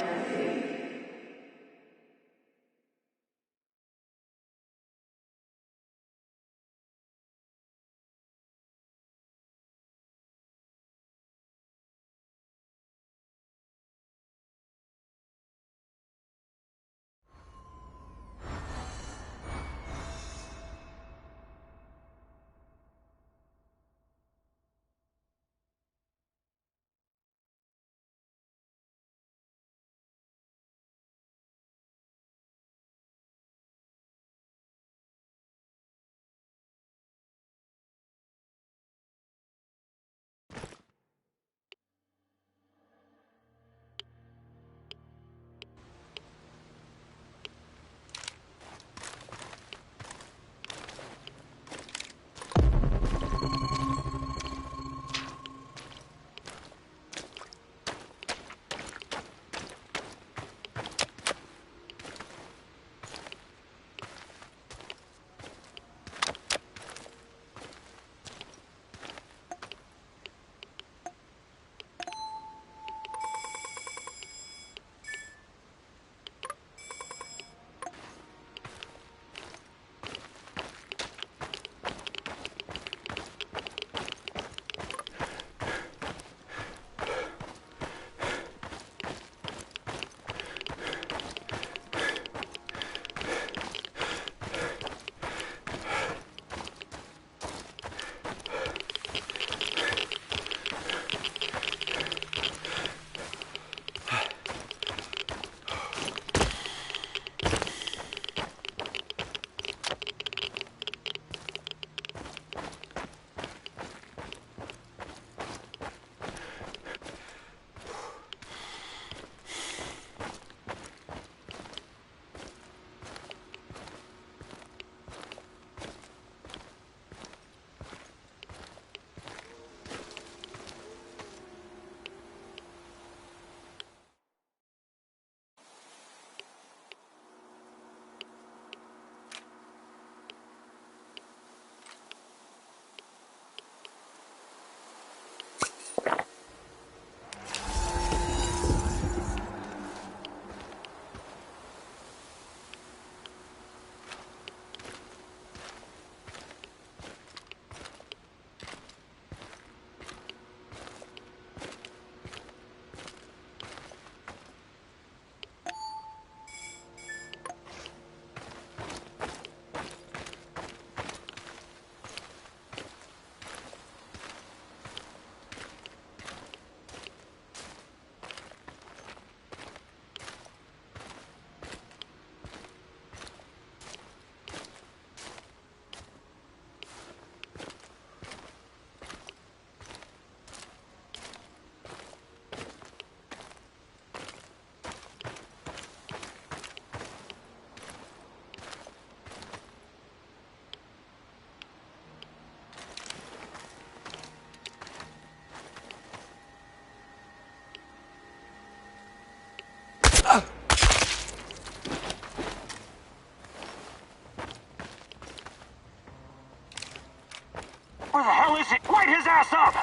Where the hell is he? Light his ass up!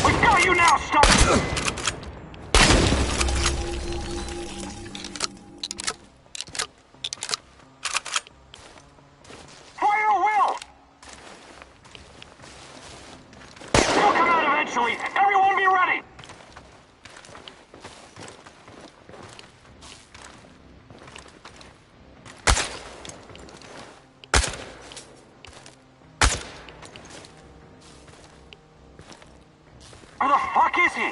We got you now, stop! Fire Will! He'll come out eventually. Everyone be ready! Where the fuck is he?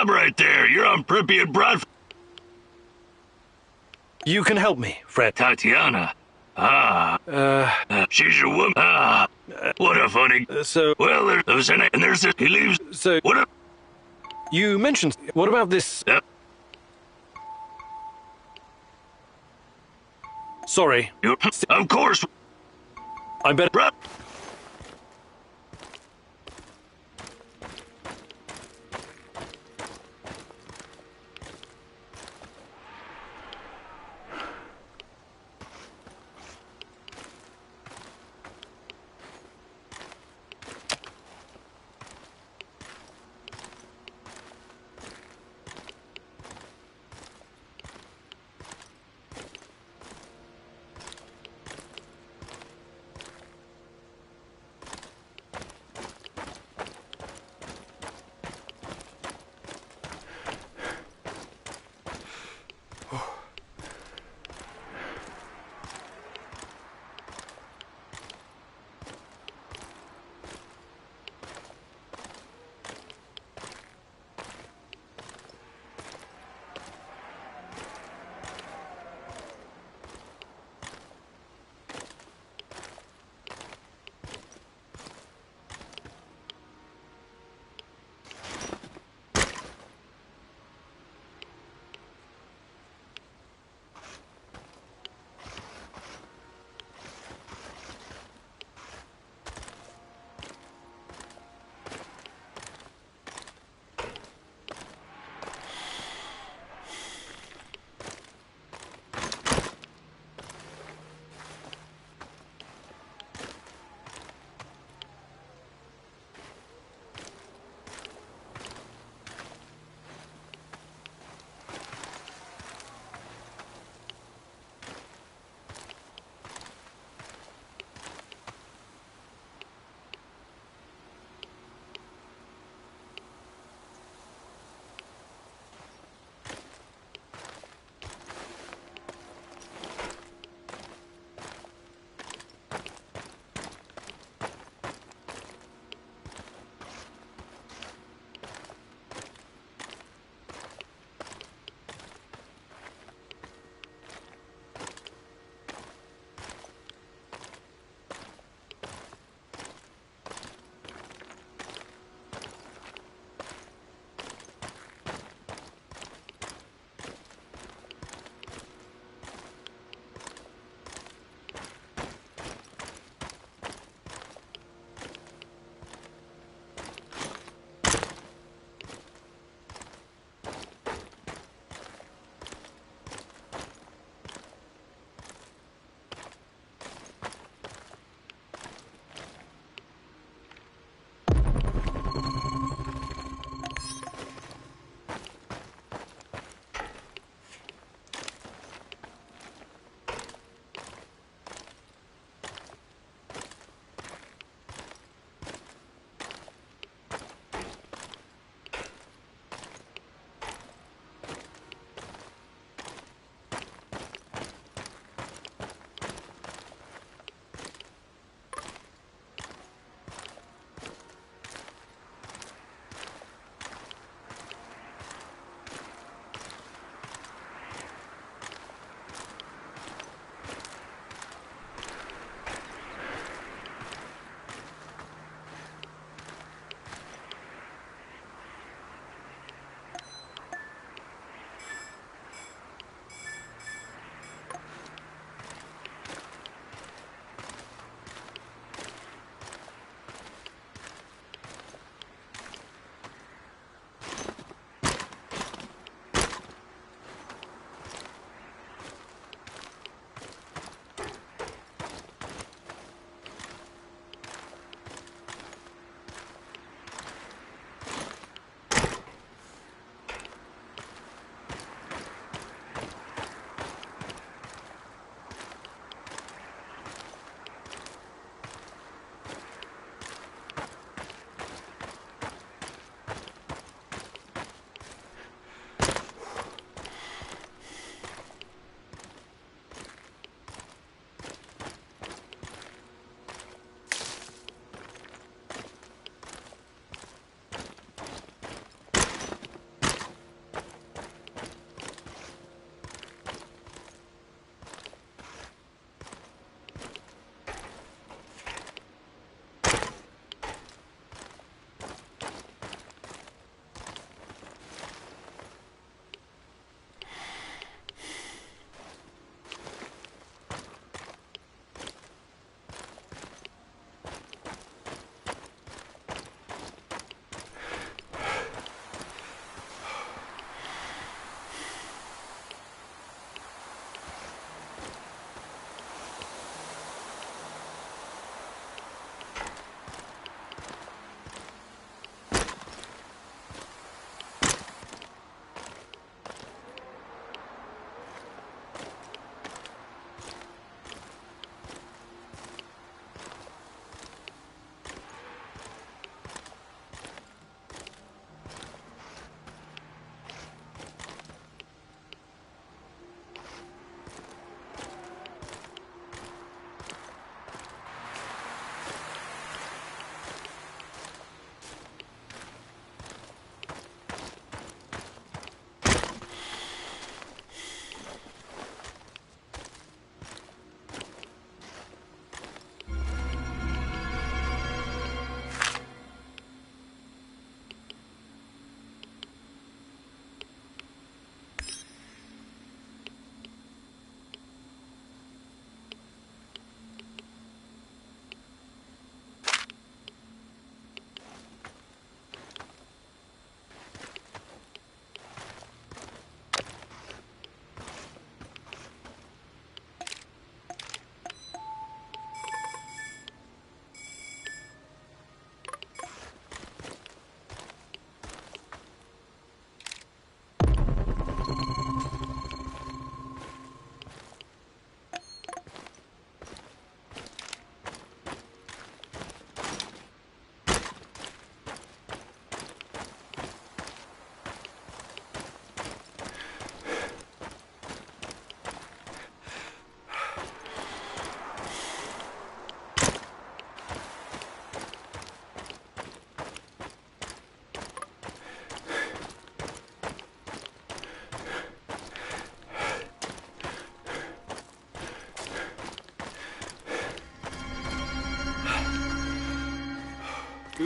Stop right there. You're on Pripyat Broad. You can help me, Fred. Tatiana. She's your woman. What a funny. Well, there's an and there's this. He leaves. So what? You mentioned. What about this? Sorry. Of course. I better.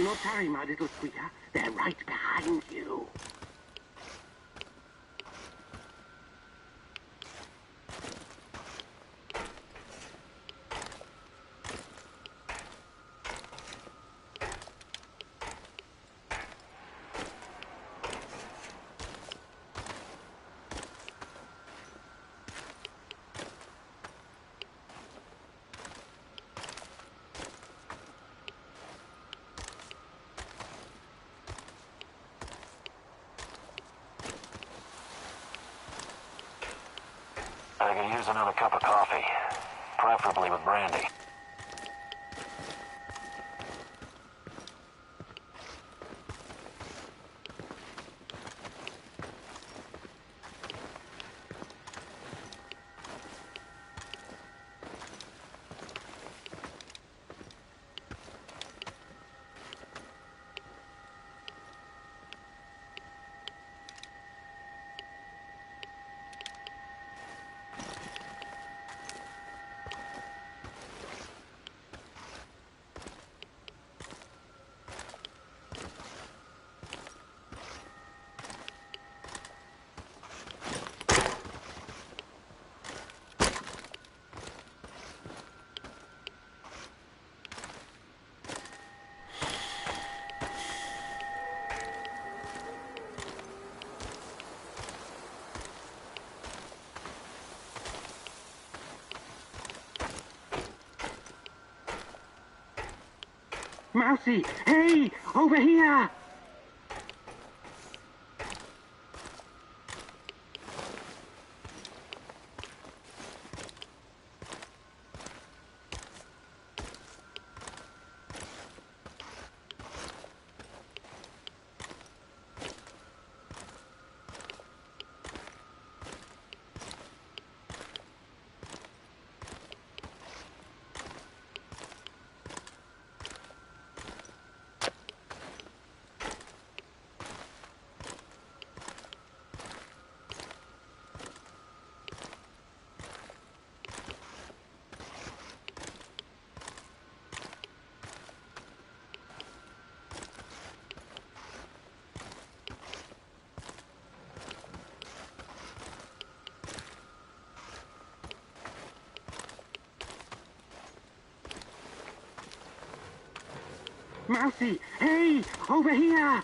not tarry, my little squeaker. They're right behind you. I could use another cup of coffee, preferably with brandy. Mousy! Hey! Over here! Mousy! Hey! Over here!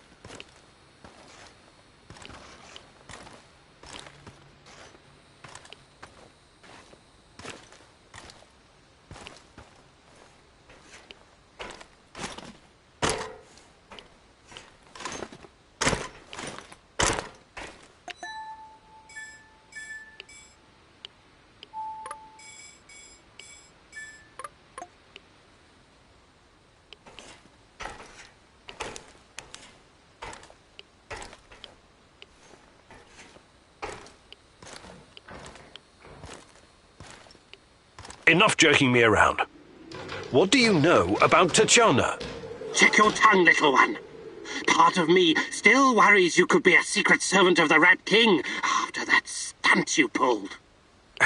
Enough jerking me around. What do you know about Tatiana? Check your tongue, little one. Part of me still worries you could be a secret servant of the Rat King after that stunt you pulled.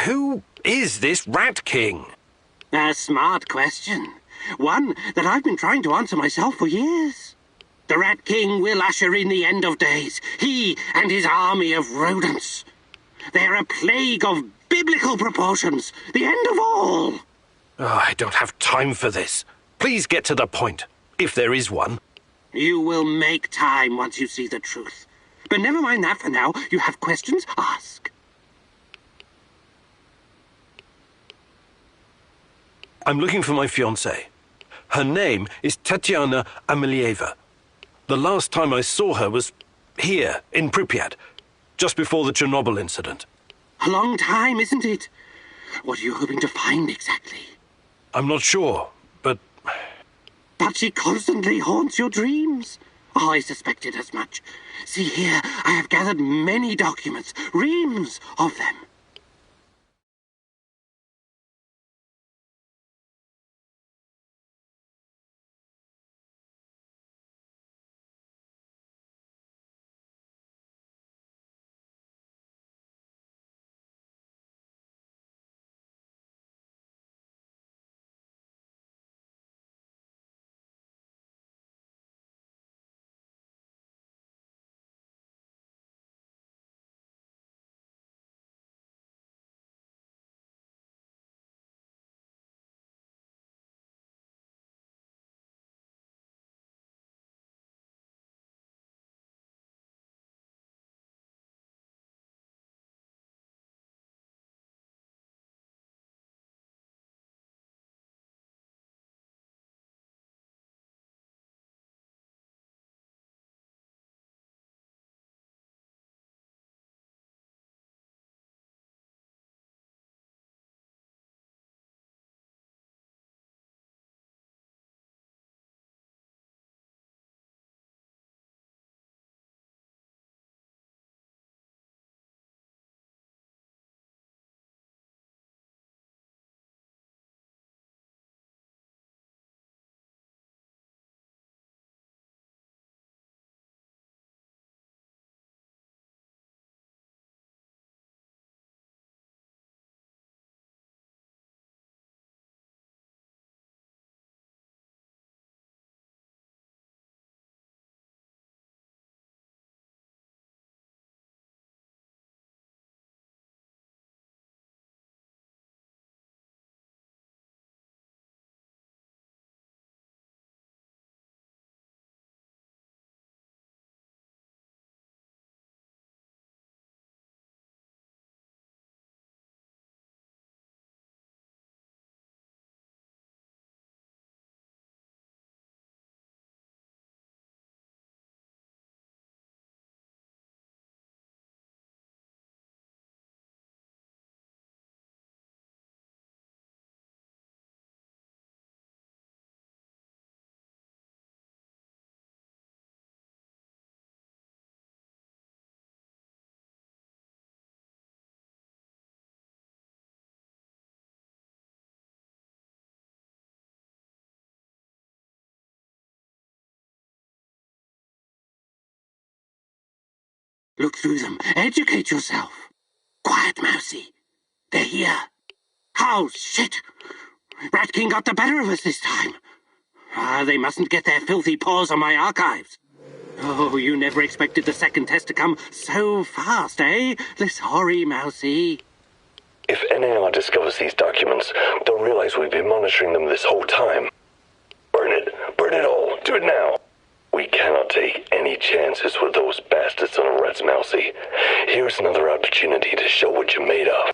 Who is this Rat King? A smart question. One that I've been trying to answer myself for years. The Rat King will usher in the end of days. He and his army of rodents. They're a plague of biblical proportions. The end of all. Oh, I don't have time for this. Please get to the point, if there is one. You will make time once you see the truth. But never mind that for now. You have questions? Ask. I'm looking for my fiancée. Her name is Tatiana Amelieva. The last time I saw her was here, in Pripyat, just before the Chernobyl incident. A long time, isn't it? What are you hoping to find exactly? I'm not sure, but... But she constantly haunts your dreams. Oh, I suspected as much. See here, I have gathered many documents, reams of them. Look through them. Educate yourself. Quiet, Mousy. They're here. Oh, shit! Rat King got the better of us this time. They mustn't get their filthy paws on my archives. Oh, you never expected the second test to come so fast, eh? Sorry, Mousy. If NAR discovers these documents, they'll realize we've been monitoring them this whole time. Burn it. Burn it all. Do it now. We cannot take any chances with those bastards on Rat's Mousy. Here's another opportunity to show what you're made of.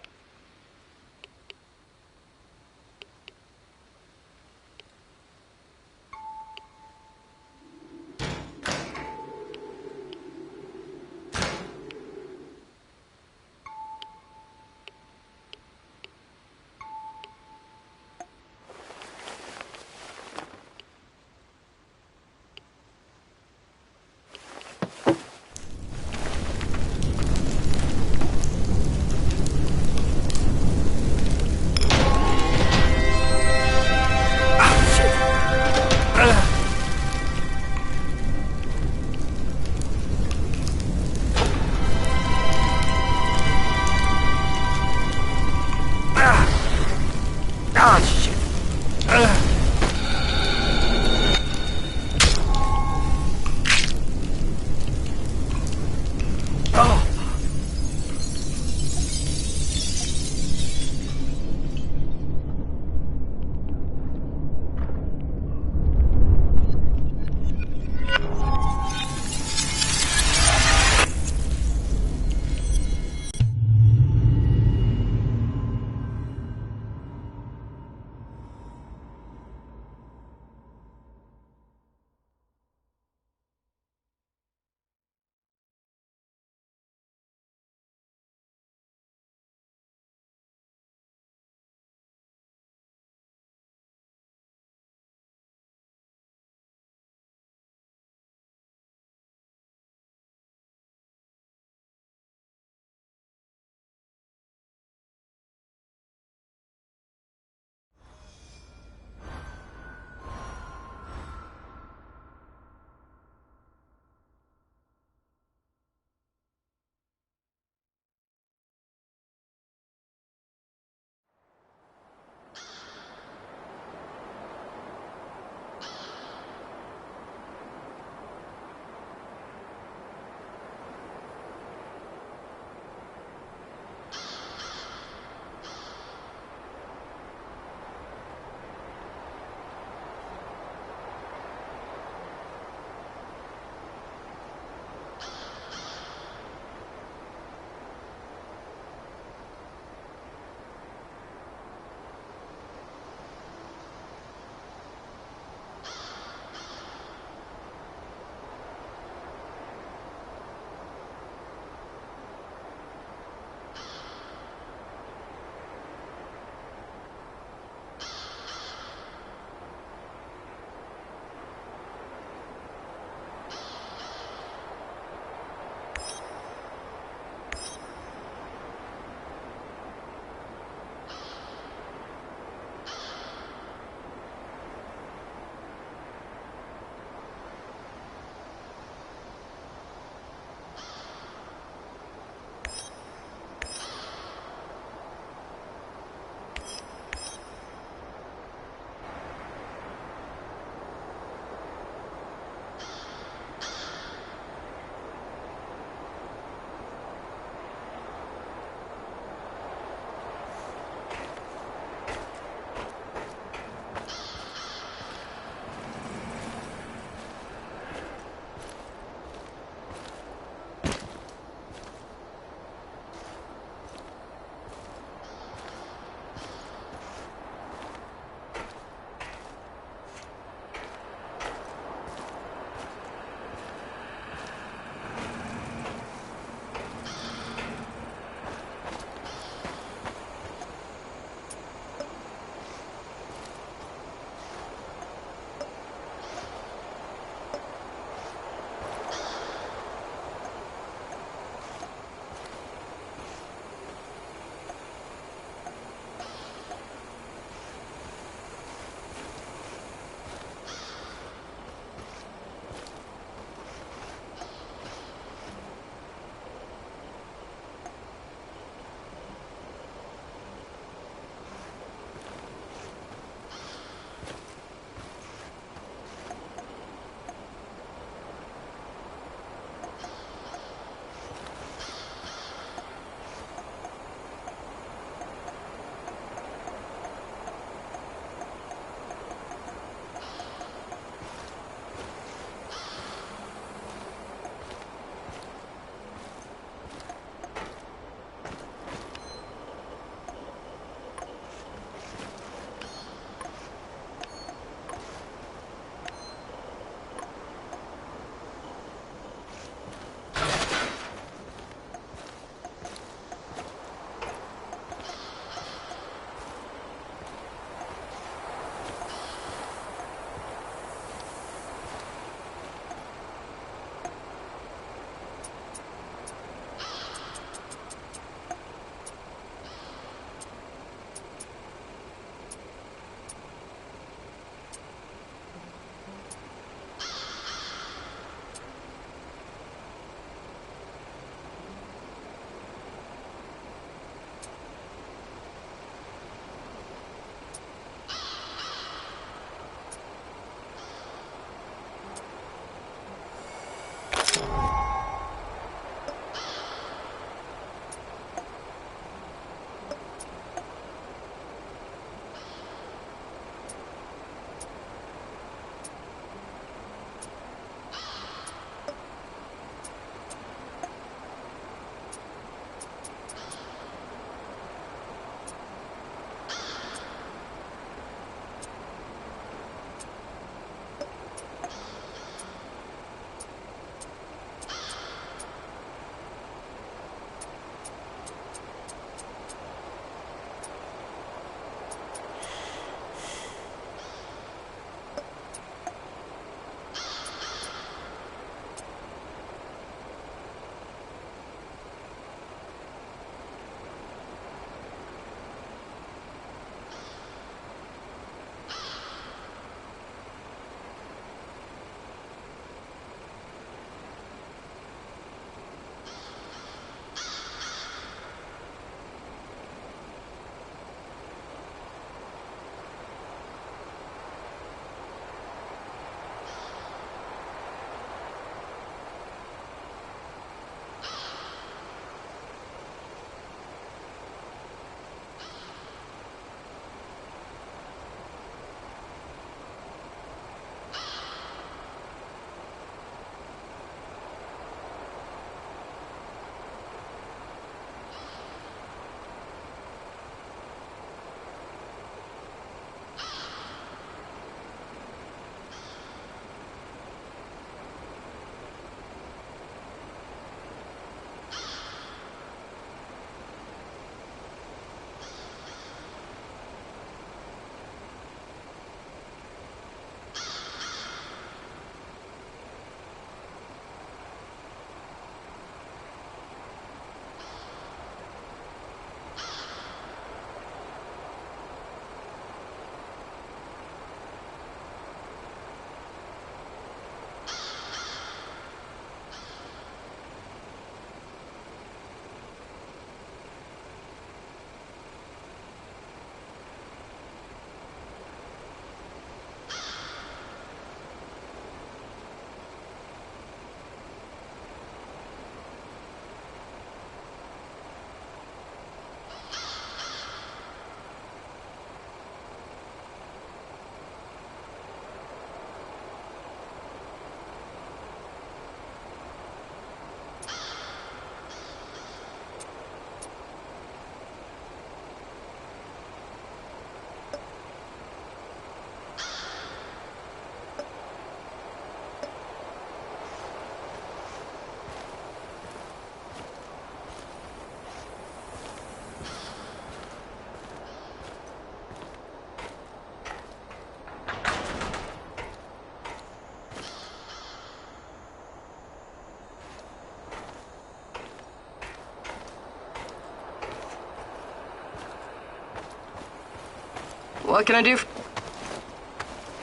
What can I do?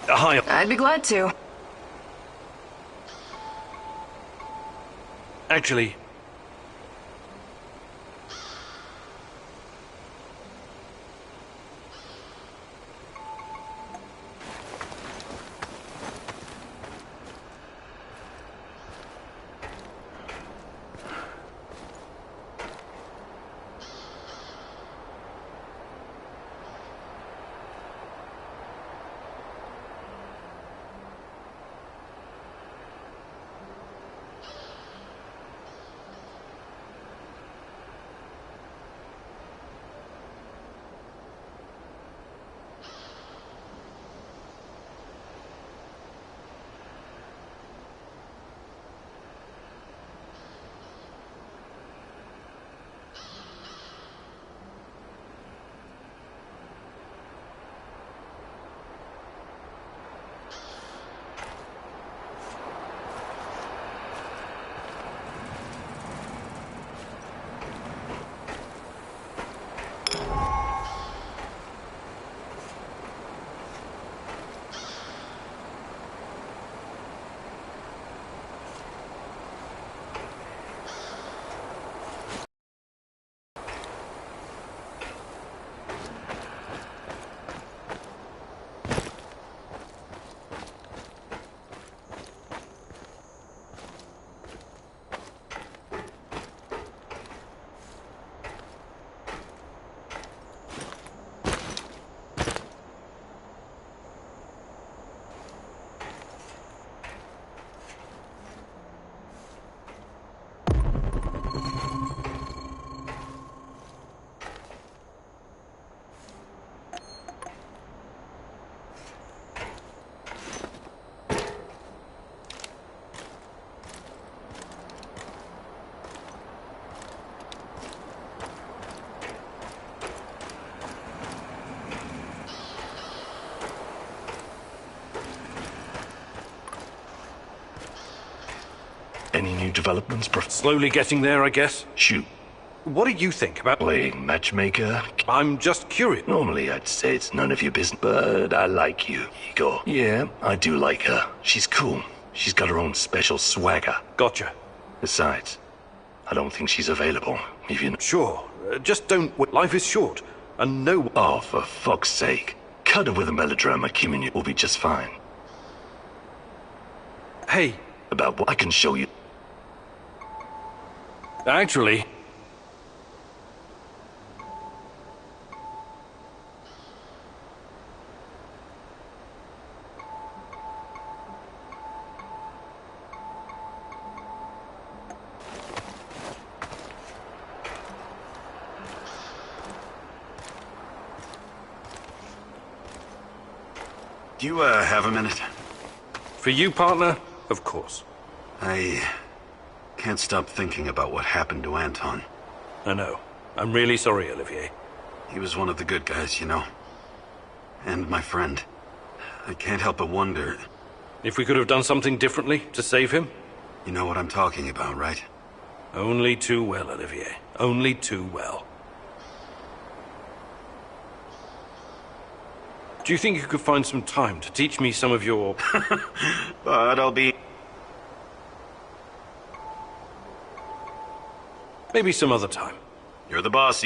Hi. I'd be glad to. Actually... Any new developments, Slowly getting there, I guess. Shoot. What do you think about... Playing matchmaker? I'm just curious. Normally I'd say it's none of your business, but I like you, Igor. Yeah, I do like her. She's cool. She's got her own special swagger. Gotcha. Besides, I don't think she's available, if you know. Sure. Just don't... Life is short, and no... Oh, for fuck's sake. Cut her with a melodrama, Kim, and you will be just fine. Hey. About what I can show you. Actually... Do you, have a minute? For you, partner? Of course. I can't stop thinking about what happened to Anton. I know. I'm really sorry, Olivier. He was one of the good guys, you know. And my friend. I can't help but wonder... If we could have done something differently to save him? You know what I'm talking about, right? Only too well, Olivier. Only too well. Do you think you could find some time to teach me some of your... But I'll be... Maybe some other time. You're the boss,